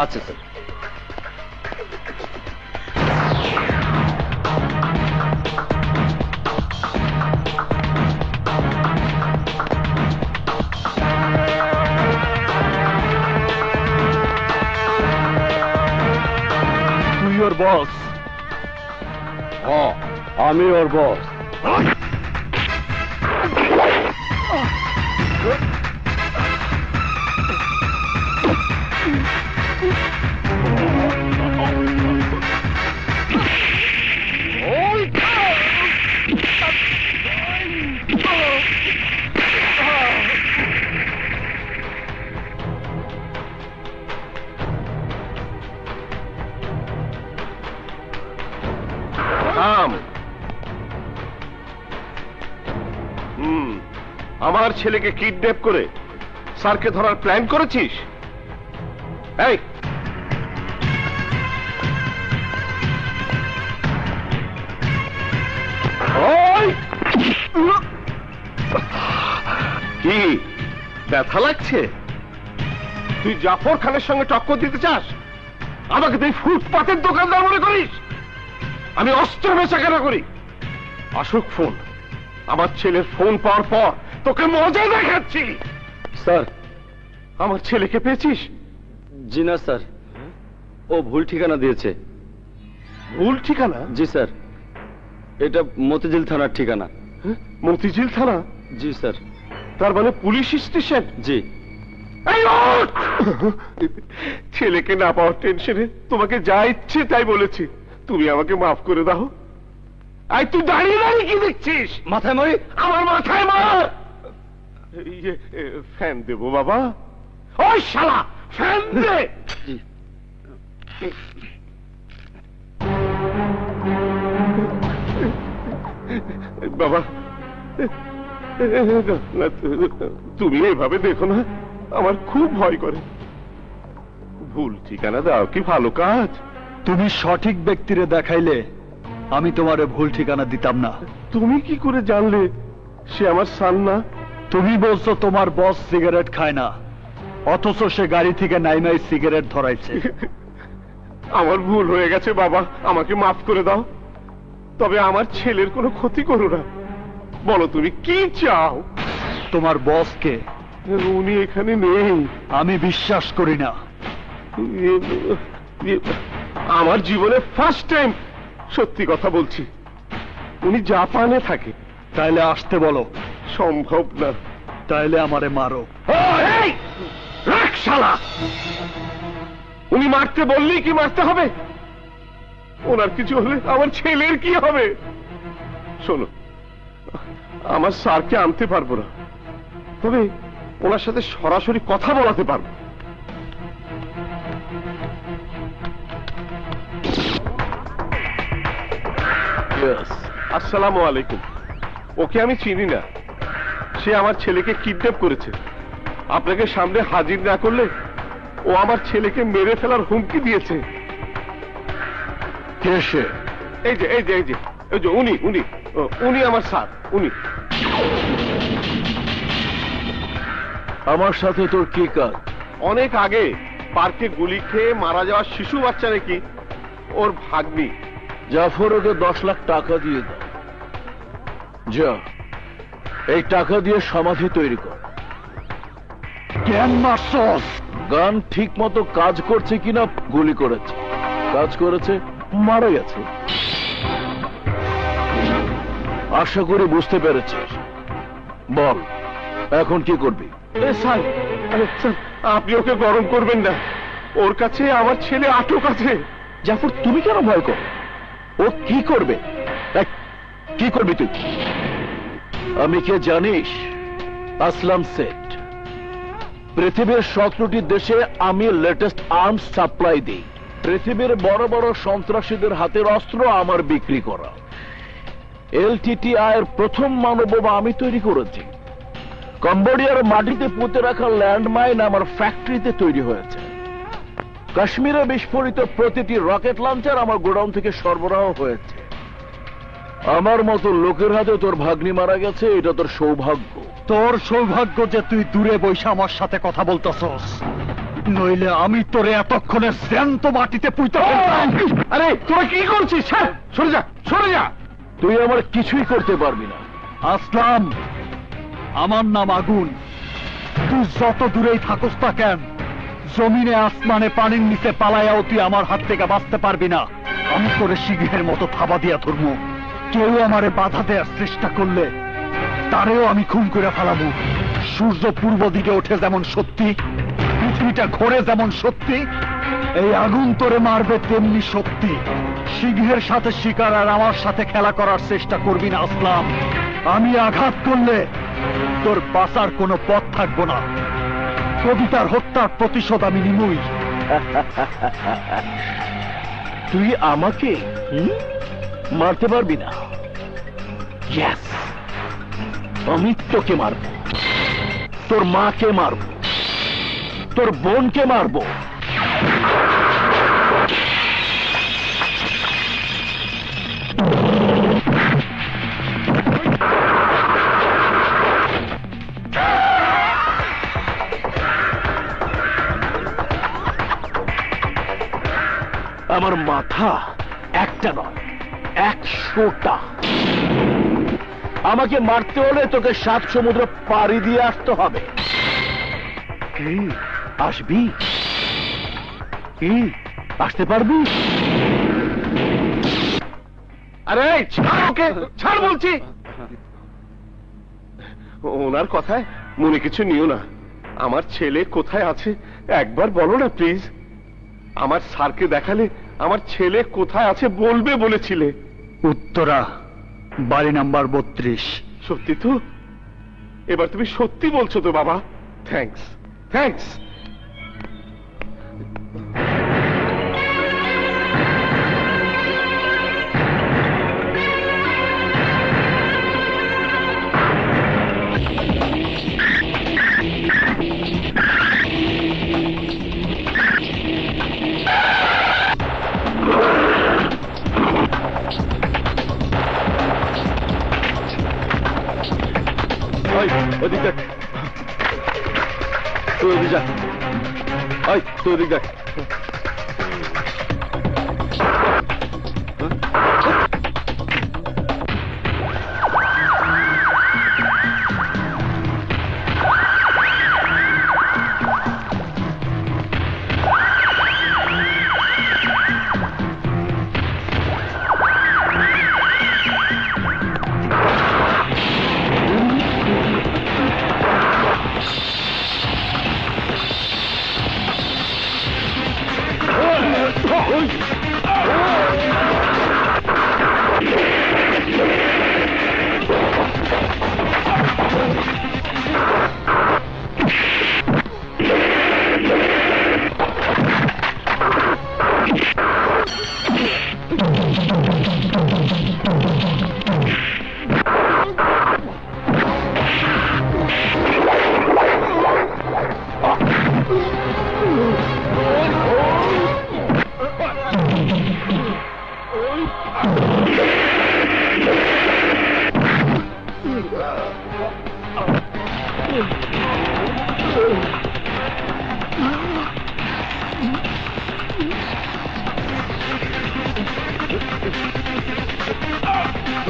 আচ্ছা স্যার। তুই ওর বস? আমি ওর বস। আমার ছেলেকে কিডন্যাপ করে স্যারকে ধরার প্ল্যান করেছিস? এই, কি ব্যথা লাগছে? তুই জাফর খানের সঙ্গে টক্কর দিতে চাস? আমাকে তুই ফুটপাতের দোকানদার মনে করিস? আমি অস্ত্র বেচা কেনা করি। আসুক ফোন। আমার ছেলের ফোন পাওয়ার পর তোকে মজা দেখাচ্ছি। স্যার, আমার ছেলেকে পেয়েছিস? জি না স্যার, ও ভুল ঠিকানা দিয়েছে। ভুল ঠিকানা? জি স্যার, এটা মতিঝিল থানার ঠিকানা। মতিঝিল থানা? জি স্যার। তার মানে পুলিশ স্টেশন? জি। এই ওঠ! ছেলেকে না পাওয়ার টেনশনে তোমাকে যা ইচ্ছে তাই বলেছি। তুমি আমাকে মাফ করে দাও। আই, তুই দাঁড়িয়ে দাঁড়িয়ে কি দেখছিস? মাথায় মারি? আমার মাথায় মার। ফ্যান দেবো বাবা? ওই শালা, ফ্যান দে। বাবা, তুমি এভাবে দেখো না, আমার খুব ভয় করে। ভুল ঠিকানা দাও কি ভালো কাজ? তুমি সঠিক ব্যক্তিরে দেখাইলে আমি তোমারে ভুল ঠিকানা দিতাম না। তুমি কি করে জানলে সে আমার সান না? তুমি বলছো তোমার বস সিগারেট খায় না, অথচ সে গাড়ি থেকে নাইমাই সিগারেট ধরাইছে। আমার ভুল হয়ে গেছে বাবা, আমাকে মাফ করে দাও। তবে আমার ছেলের কোনো ক্ষতি করো না। বলো তুমি কি চাও? তোমার বসকে? উনি এখানে নেই। আমি বিশ্বাস করি না। আমার জীবনে ফার্স্ট টাইম সত্যি কথা বলছি। উনি জাপানে থাকে। তাইলে আসতে বলো। সম্ভব না। তাইলে আমারে মারো। রাখ শালা! উনি মারতে বললেই কি মারতে হবে? ওনার কিছু হলে আমার ছেলের কি হবে? শোনো, আমার স্যারকে আনতে পারবো না, তবে ওনার সাথে সরাসরি কথা বলাতে পারবো। আসসালামু আলাইকুম। ওকে আমি চিনি না। সে আমার ছেলেকে কিডন্যাপ করেছে। আপনাকে সামনে হাজির না করলে ও আমার ছেলেকে মেরে ফেলার হুমকি দিয়েছে। কে সে? এই যে এই যে এই যে এই যে উনি উনি উনি আমার স্যার। উনি। আমার সাথে তোর কি কাজ? অনেক আগে পার্কে গুলি খেয়ে মারা যাওয়া শিশু বাচ্চা নাকি ওর ভাগ্নি। জাফর ওকে 10 লাখ টাকা দিয়ে দাও। যা, এই টাকা দিয়ে সমাধি তৈরি কর। কেন মারছস? গান ঠিক মতো কাজ করছে কিনা গুলি করেছে, কাজ করেছে, মারা গেছে। আশা করি বুঝতে পেরেছিস। বল এখন কি করবি? স্যার, আপনি ওকে গরম করবেন না, ওর কাছে আমার ছেলে আটক আছে। জাফর তুমি কেন ভয় করো? ও কি করবে? কি করবি তুই? আমি কে জানিস? আসলাম সেট। পৃথিবীর 17টি দেশে আমি লেটেস্ট আর্মস সাপ্লাই দিই। পৃথিবীর বড় বড় সন্ত্রাসীদের হাতের অস্ত্র আমার বিক্রি করা। এলটিটিআই এর প্রথম মানববোমা আমি তৈরি করেছি। কম্বোডিয়ার মাটিতে পুঁতে রাখা ল্যান্ডমাইন আমার ফ্যাক্টরিতে তৈরি হয়েছে। কাশ্মীরে বিস্ফোরিত প্রতিটি রকেট লঞ্চার আমার গোডাউন থেকে সরবরাহ হয়েছে। আমার মতো লোকের হাতে তোর ভাগ্নি মারা গেছে, এটা তোর সৌভাগ্য। তোর সৌভাগ্য যে তুই দূরে বসে আমার সাথে কথা বলতেছস, নইলে আমি তোরে এতক্ষণে জ্যান্ত মাটিতে পুঁতে ফেলতাম। আরে তোরা কি করছিস? সরে যা, সরে যা। তুই আমার কিছুই করতে পারবি না। আসলাম, আমার নাম আগুন। তুই যত দূরেই থাকস না কেন, জমিনে আসমানে পানির নিচে পালাইয়াও তুই আমার হাত থেকে বাঁচতে পারবি না। আমি তোরে সিংহের মতো থাবা দিয়া ধরব। কেউ আমারে বাধা দেওয়ার চেষ্টা করলে তারেও আমি খুন করে ফেলাবো। সূর্য পূর্ব দিকে ওঠে যেমন সত্যি, পৃথিবীটা ঘোরে যেমন সত্যি, এই আগুন তোরে মারবে তেমনি সত্যি। সিংহের সাথে শিকার আর আমার সাথে খেলা করার চেষ্টা করবি না আসলাম। আমি আঘাত করলে তোর বাঁচার কোনো পথ থাকবো না। কবিতার হত্যার প্রতিশোধ আমি নিবই। তুই আমাকে মারতে পারবি না। Yes, আমি তোকে মারব, তোর মাকে মারব, তোর বোনকে মারব। আমার মাথা একটা নয়, 100টা। আমাকে মারতে হলে তোকে 7 সমুদ্র পাড়ি দিয়ে আসতে হবে। কি আসবি? কি আসতে পারবি? আরে ছাড় ওকে, ছাড় বলছি। ওনার কথায় মনে কিছু নিও না। আমার ছেলে কোথায় আছে একবার বলো না প্লিজ। আমার স্যারকে দেখালে আমার ছেলে কোথায় আছে বলবে বলেছিলে। উত্তরা, বাড়ি নাম্বার 32। সত্যি তো? এবার তুমি সত্যি বলছো তো বাবা? Thanks, thanks. ওদিক দেখ, তুই ওদিক যা। তুই ওদিক দেখ।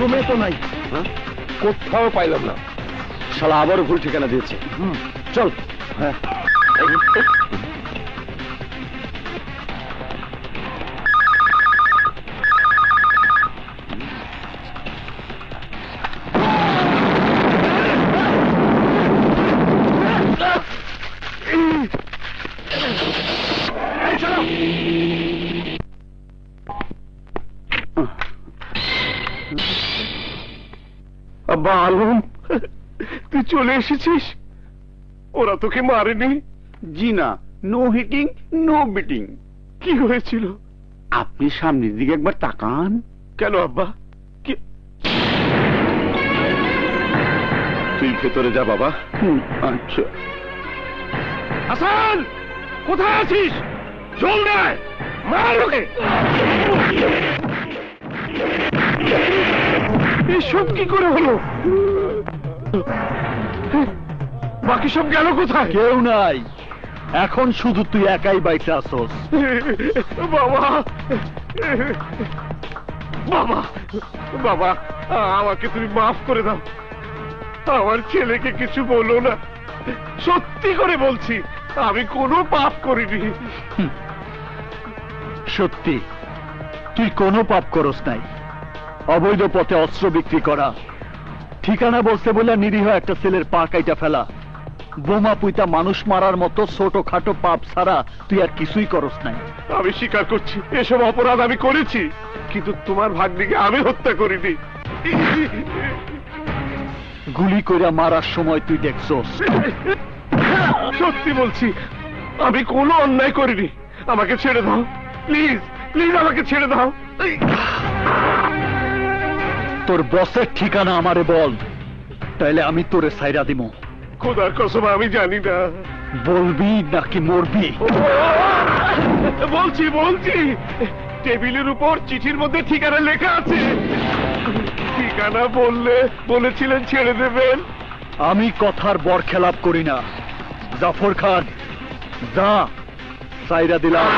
রুমে তো নাই। কোথাও পাইলাম না। শালা আবারও ভুল ঠিকানা দিয়েছে। চল। হ্যাঁ আব্বা আলম, তুই চলে এসেছিস? ওরা তোকে মারেনি? জি না, নো হিটিং নো বিটিং। কি হয়েছিল? আপনি সামনের দিকে একবার তাকান। কেন আব্বা? তুই ভেতরে যা বাবা। আচ্ছা। হাসান, কোথায় আছিস? চল না, মার ওকে। এসব কি করে হলো? বাকি সব গেল কোথায়? কেউ নাই, এখন শুধু তুই একাই বাইচে আসোস। বাবা, বাবা, বাবা, আমাকে তুমি মাফ করে দাও। আমার ছেলেকে কিছু বলো না, সত্যি করে বলছি আমি কোনো পাপ করিনি। সত্যি তুই কোনো পাপ করস নাই। অবৈধ পথে অস্ত্র বিক্রি করা, ঠিকানা বলতে বলে নিরীহ একটা ছেলের পা কাইটা ফেলা, বোমা পুইতা মানুষ মারার মতো ছোটখাটো পাপ ছাড়া তুই আর কিছুই করস নাই। আমি স্বীকার করছি এসব অপরাধ আমি করেছি, কিন্তু তোমার ভাগ্নিকে আমি হত্যা করিনি। গুলি কইরা মারার সময় তুই দেখছস? সত্যি বলছি আমি কোনো অন্যায় করিনি। আমাকে ছেড়ে দাও প্লিজ, প্লিজ আমাকে ছেড়ে দাও। তোর বসের ঠিকানা আমারে বল, তাইলে আমি তোরে সাইরা দিমু। খোদার কসম আমি জানি না। বলবি নাকি মরবি? বলছি বলছি, টেবিলের উপর চিঠির মধ্যে ঠিকানা লেখা আছে। ঠিকানা বললে বলেছিলেন ছেড়ে দেবেন। আমি কথার বরখেলাপ করি না। জাফর খান, যা, সাইরা দিলাম।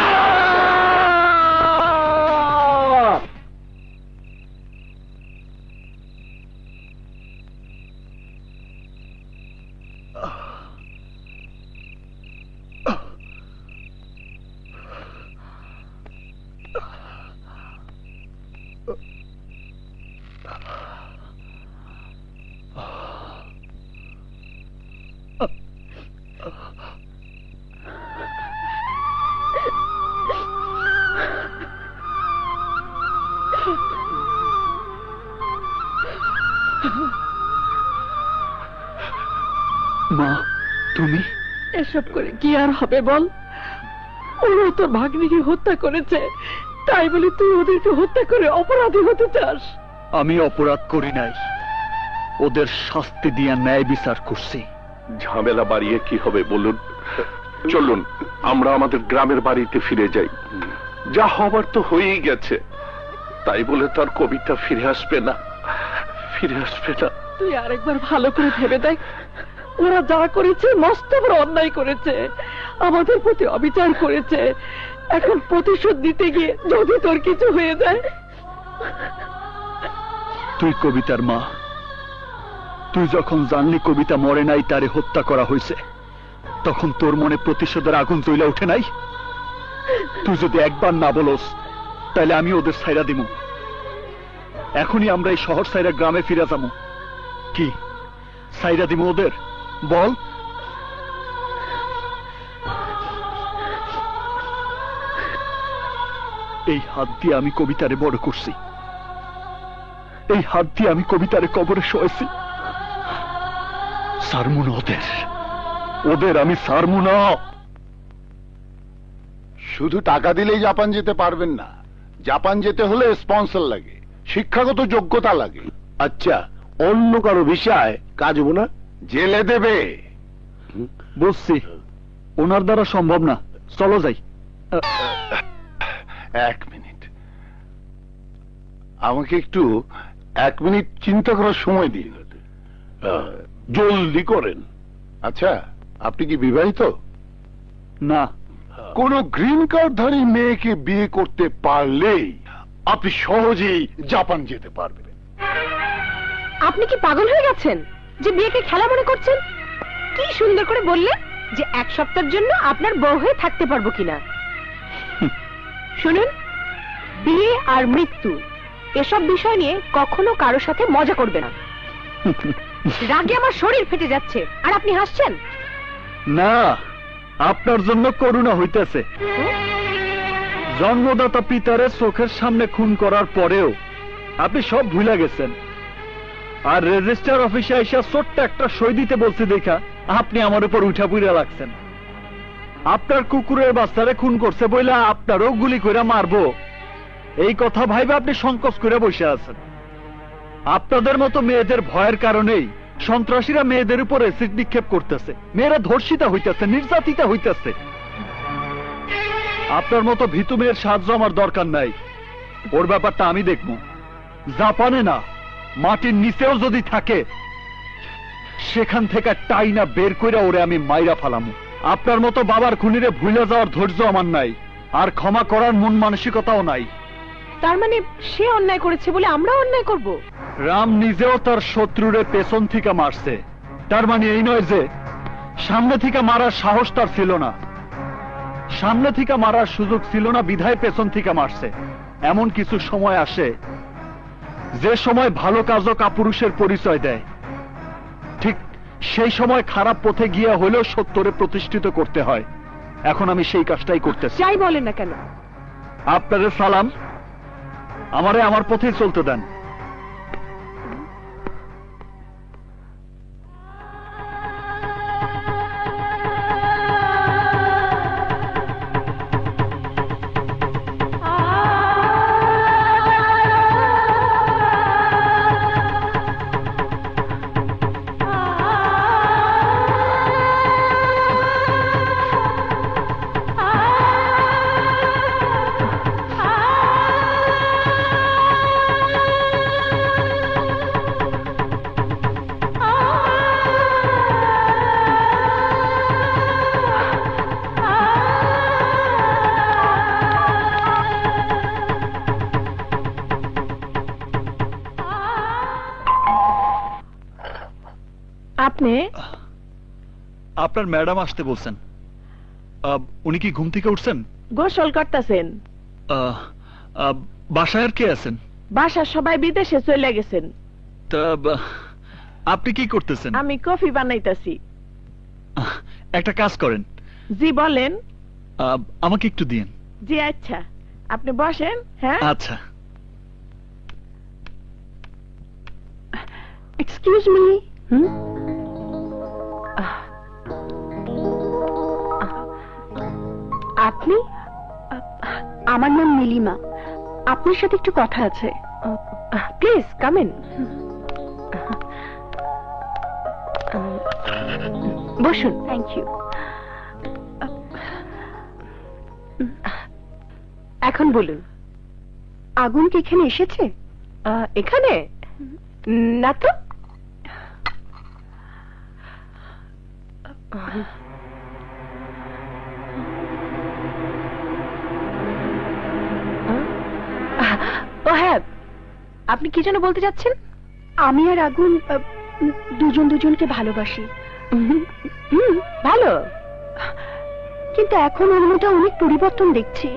মা, তুমি? এসব করে কি আর হবে বল? ওরা তোর ভাগ্নিকে হত্যা করেছে, তাই বলে তুই ওদেরকে হত্যা করে অপরাধী হতে চাস? আমি অপরাধ করি নাই, ওদের শাস্তি দিয়া ন্যায় বিচার করছি। ঝামেলা বাড়িয়ে কি হবে বলুন? চলুন আমরা আমাদের গ্রামের বাড়িতে ফিরে যাই। যা হবার তো হয়েই গেছে, তাই বলে তার কবিতা ফিরে আসবে না, ফিরে আসবে না। তুই আরেকবার ভালো করে ভেবে দেখ, ওরা যা করেছে মস্ত বড় অন্যায় করেছে, আমাদের প্রতি অবিচার করেছে। এখন প্রতিশোধ দিতে গিয়ে যদি তোর কিছু হয়ে যায়। তুই কবিতার মা, তুই যখন জানলি কবিতা মরে নাই, তারে হত্যা করা হয়েছে, তখন তোর মনে প্রতিশোধের আগুন জ্বলে ওঠে নাই? তুই যদি একবার না বলস, তাহলে আমি ওদের ছাইরা দিমু। এখনই আমরা এই শহর ছাইরা গ্রামে ফিরে যাবো। কি ছাইরা দিমু ওদের? বল। এই হাত দিয়ে আমি কবিতারে বড় করছি, এই হাত দিয়ে আমি কবিতারে কবরে শোয়াইছি। সারমু না ওদের, ওদের আমি সারমু না। শুধু টাকা দিলেই জাপান যেতে পারবেন না। জাপান যেতে হলে স্পন্সর লাগে, শিক্ষাগত যোগ্যতা লাগে। আচ্ছা, অন্য কারো বিষয় কাজ হবো না? জেলে দেবে। বুঝছি, ওনার দ্বারা সম্ভব না। চলো যাই। এক মিনিট, আমাকে একটু 1 মিনিট চিন্তা করার সময় দিন। জলদি করেন। আচ্ছা, আপনি কি বিবাহিত? না। কোন গ্রিন কার্ডধারী মেয়েকে বিয়ে করতে পারলেই আপনি সহজেই জাপান যেতে পারবেন। আপনি কি পাগল হয়ে গেছেন যে বিয়েকে খেলা মনে করছেন? কি সুন্দর করে বললেন যে 1 সপ্তাহের জন্য আপনার বউ হয়ে থাকতে পারবো কিনা। শুনুন, বিয়ে আর মৃত্যু এসব বিষয় নিয়ে কখনো কারোর সাথে মজা করবে না। রাগে আমার শরীর ফেটে যাচ্ছে আর আপনি হাসছেন। না, আপনার জন্য করুণা হইতেছে। জন্মদাতা পিতারে চোখের সামনে খুন করার পরেও আপনি সব ভুলে গেছেন, আর রেজিস্টার অফিসে এসে ছোট্ট একটা সই দিতে বলছি দেখা আপনি আমার উপর উঠা পুইরা লাগছেন। আপনার কুকুরের বাচ্চারে খুন করছে বইলা আপনারও গুলি কইরা মারবো, এই কথা ভাইবে আপনি সংকোচ করে বসে আছেন। আপনাদের মতো মেয়েদের ভয়ের কারণেই সন্ত্রাসীরা মেয়েদের উপর অ্যাসিড নিক্ষেপ করতেছে, মেয়েরা ধর্ষিতা হইতেছে, নির্যাতিতা হইতেছে। আপনার মতো ভীতু মেয়ের সাহায্য আমার দরকার নাই, ওর ব্যাপারটা আমি দেখবো। জাপানে না, মাটির নিচেও যদি থাকে সেখান থেকে টাইনা বের কইরা ওরে আমি মাইরা ফালামু। আপনার মতো বাবার খুনিরে ভুলে যাওয়ার ধৈর্য আমার নাই, আর ক্ষমা করার মন মানসিকতাও নাই। তার মানে সে অন্যায় করেছে বলে আমরা অন্যায় করব? রাম নিজেও তার শত্রুরে পেছন থেকে মারছে, তার মানে এই নয় যে সামনে থেকে মারার সাহস তার ছিল না। সামনে থেকে মারার সুযোগ ছিল না বিধায় পেছন থেকে মারছে। এমন কিছু সময় আসে যে সময় ভালো কাজও কাপুরুষের পরিচয় দেয়, ঠিক সেই সময় খারাপ পথে গিয়া হলেও সত্যরে প্রতিষ্ঠিত করতে হয়। এখন আমি সেই কাজটাই করতেছি। যাই বলেন না কেন, আপনাদের সালাম, আমারে আমার পথেই চলতে দেন। আপনি আপনার ম্যাডাম আসতে বলছেন। উনি কি ঘুম থেকে উঠছেন? গোসল করতেছেন। বাসায় আর কে আছেন? বাসার সবাই বিদেশে চলে গেছেন। তা আপনি কি করতেছেন? আমি কফি বানাইতাছি। একটা কাজ করেন। জি বলেন। আমাকে একটু দিন। জি আচ্ছা, আপনি বসেন। হ্যাঁ আচ্ছা। Excuse me. আপনি? আমার নাম নীলিমা, আপনার সাথে একটু কথা আছে। Please come in. বসুন। Thank you. এখন বলুন, আগুন কি এখানে এসেছে? এখানে না তো। ও হ্যাঁ, আপনি কি যেন বলতে চাচ্ছেন? আমি আর আগুন দুজন দুজনকে ভালোবাসি। ভালো, কিন্তু এখন ওর মধ্যে অনেক পরিবর্তন দেখছি।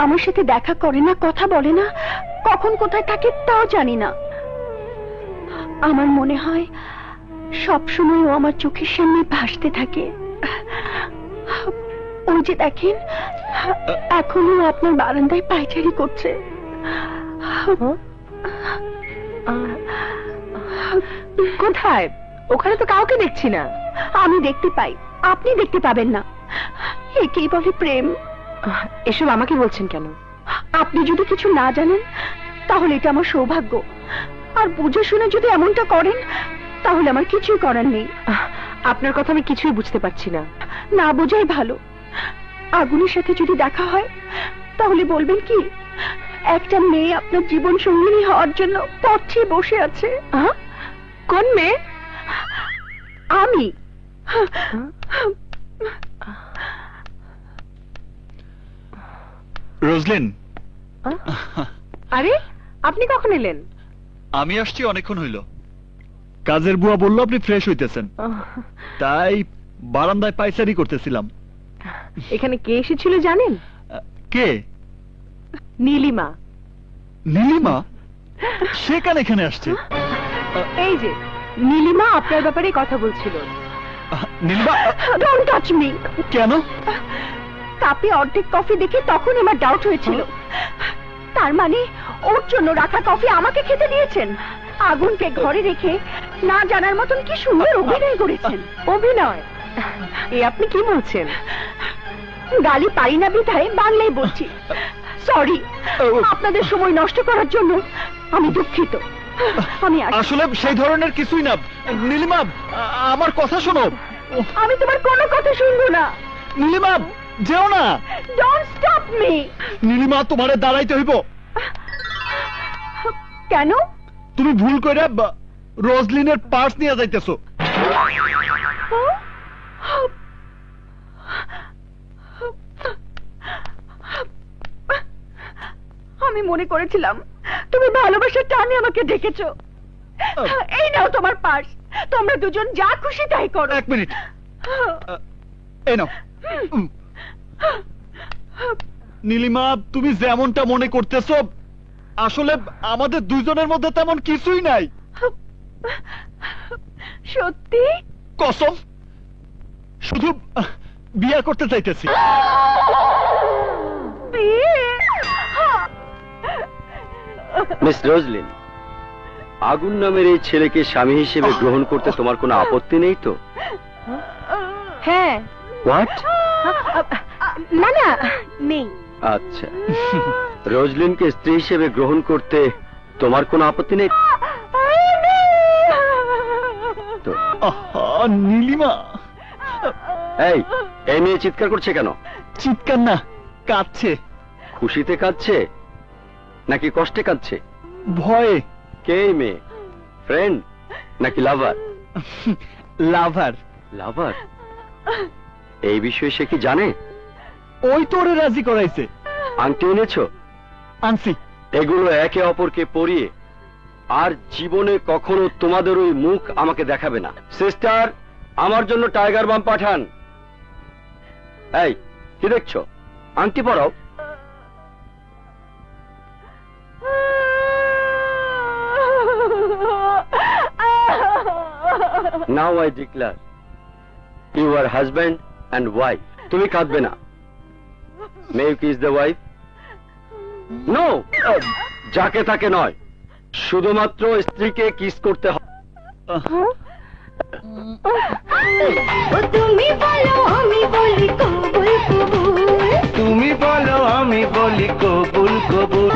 আমার সাথে দেখা করে না, কথা বলে না, কখন কোথায় থাকে তাও জানি না। আমার মনে হয় সবসময় ও আমার চোখের সামনে ভাসতে থাকে। ওই যে দেখেন, এখনো আপনার বারান্দায় পায়চারি করছে। কোথায়? ওখানে তো কাউকে দেখছি না। আমি দেখতে পাই, আপনি দেখতে পাবেন না। একেই বলে প্রেম। এসব আমাকে বলছেন কেন? আপনি যদি কিছু না জানেন তাহলে এটা আমার সৌভাগ্য, আর বুঝে শুনে যদি এমনটা করেন তাহলে আমার কিছুই করার নেই। আপনার কথা আমি কিছুই বুঝতে পারছি না। না বোঝাই ভালো। আগুনের সাথে যদি দেখা হয় তাহলে বলবেন কি একটা মেয়ে আপনার জীবন সঙ্গিনী হওয়ার জন্য পথে বসে আছে। কোন মেয়ে? আমি। রোজলিন, আরে আপনি কখন এলেন? আমি আসছি অনেকক্ষণ হইল। কাজের বুয়া বললো আপনি ফ্রেশ হইতেছেন, তাই বারান্দায় পায়চারি করতেছিলাম। এখানে কে এসেছিল জানেন? কে? নীলিমা। নীলিমা? সে কেন এখানে আসছে? এই যে নীলিমা আপনার ব্যাপারে কথা বলছিল। নীলিমা? Don't touch me. কেন? কাপে অর্ধেক কফি দেখে তখন আমার ডাউট হয়েছিল, তার মানে ওর জন্য রাখা কফি আমাকে খেতে দিয়েছেন। আগুনকে ঘরে রেখে না জানার মতন কি সুন্দর অভিনয় করেছেন। অভিনয়? এ আপনি কি বলছেন? গালি পারি না বিধায় বাংলায় বলছি। সরি, আপনাদের সময় নষ্ট করার জন্য আমি দুঃখিত। আমি আসলে সেই ধরনের কিছুই না। নীলিমা, আমার কথা শোনো। আমি তোমার কোনো কথা শুনবো না। নীলিমা, যেও না। Don't stop me. নীলিমা, তোমারে দাঁড়াইতে হইব। কেন? তুমি ভুল করে রোজলিনের পার্স নিয়ে যাইতেছো। আমি মনে করেছিলাম তুমি ভালোবাসার টানে আমাকে ডেকেছো। এই নাও তোমার পার্স, তোমরা দুজন যা খুশি তাই করো। এক মিনিট, এই নাও। নীলিমা, তুমি যেমনটা মনে করতেছো আসলে আমাদের দুজনের মধ্যে তেমন কিছুই নাই। সত্যি? কসম, শুধু বিয়ে করতে চাইতেছি। মিস রোজলিন, আগুন নামের এই ছেলেকে স্বামী হিসেবে গ্রহণ করতে তোমার কোনো আপত্তি নেই তো? হ্যাঁ। হোয়াট? না না, নেই। আচ্ছা, রোজলিনকে স্ত্রী হিসেবে গ্রহণ করতে তোমার কোনো আপত্তি নেই তো? নীলিমা, এই মেয়ে চিৎকার করছে কেন? চিৎকার না, কাঁদছে। খুশিতে কাঁদছে নাকি কষ্টে কাঁদছে? ভয়ে। কে মেয়ে? ফ্রেন্ড নাকি লাভার? লাভার। লাভার? এই বিষয়ে সে কি জানে? ওই তোরে রাজি করাইছে। আংটি এনেছো? আনছি। এগুলো একে অপরকে পরিয়ে আর জীবনে কখনো তোমাদের ওই মুখ আমাকে দেখাবে না। সিস্টার, আমার জন্য টাইগার বাম পাঠান। এই, কি দেখছো? আংটি পরাও। Now I declare you are husband and wife. তুমি কাঁদবে না। May you kiss the wife? No, যাকে তাকে নয়, শুধুমাত্র স্ত্রীকে কিস করতে হবে। তুমি বলো আমি বলি কবুল কবুল। তুমি বলো আমি বলি কবুল কবুল।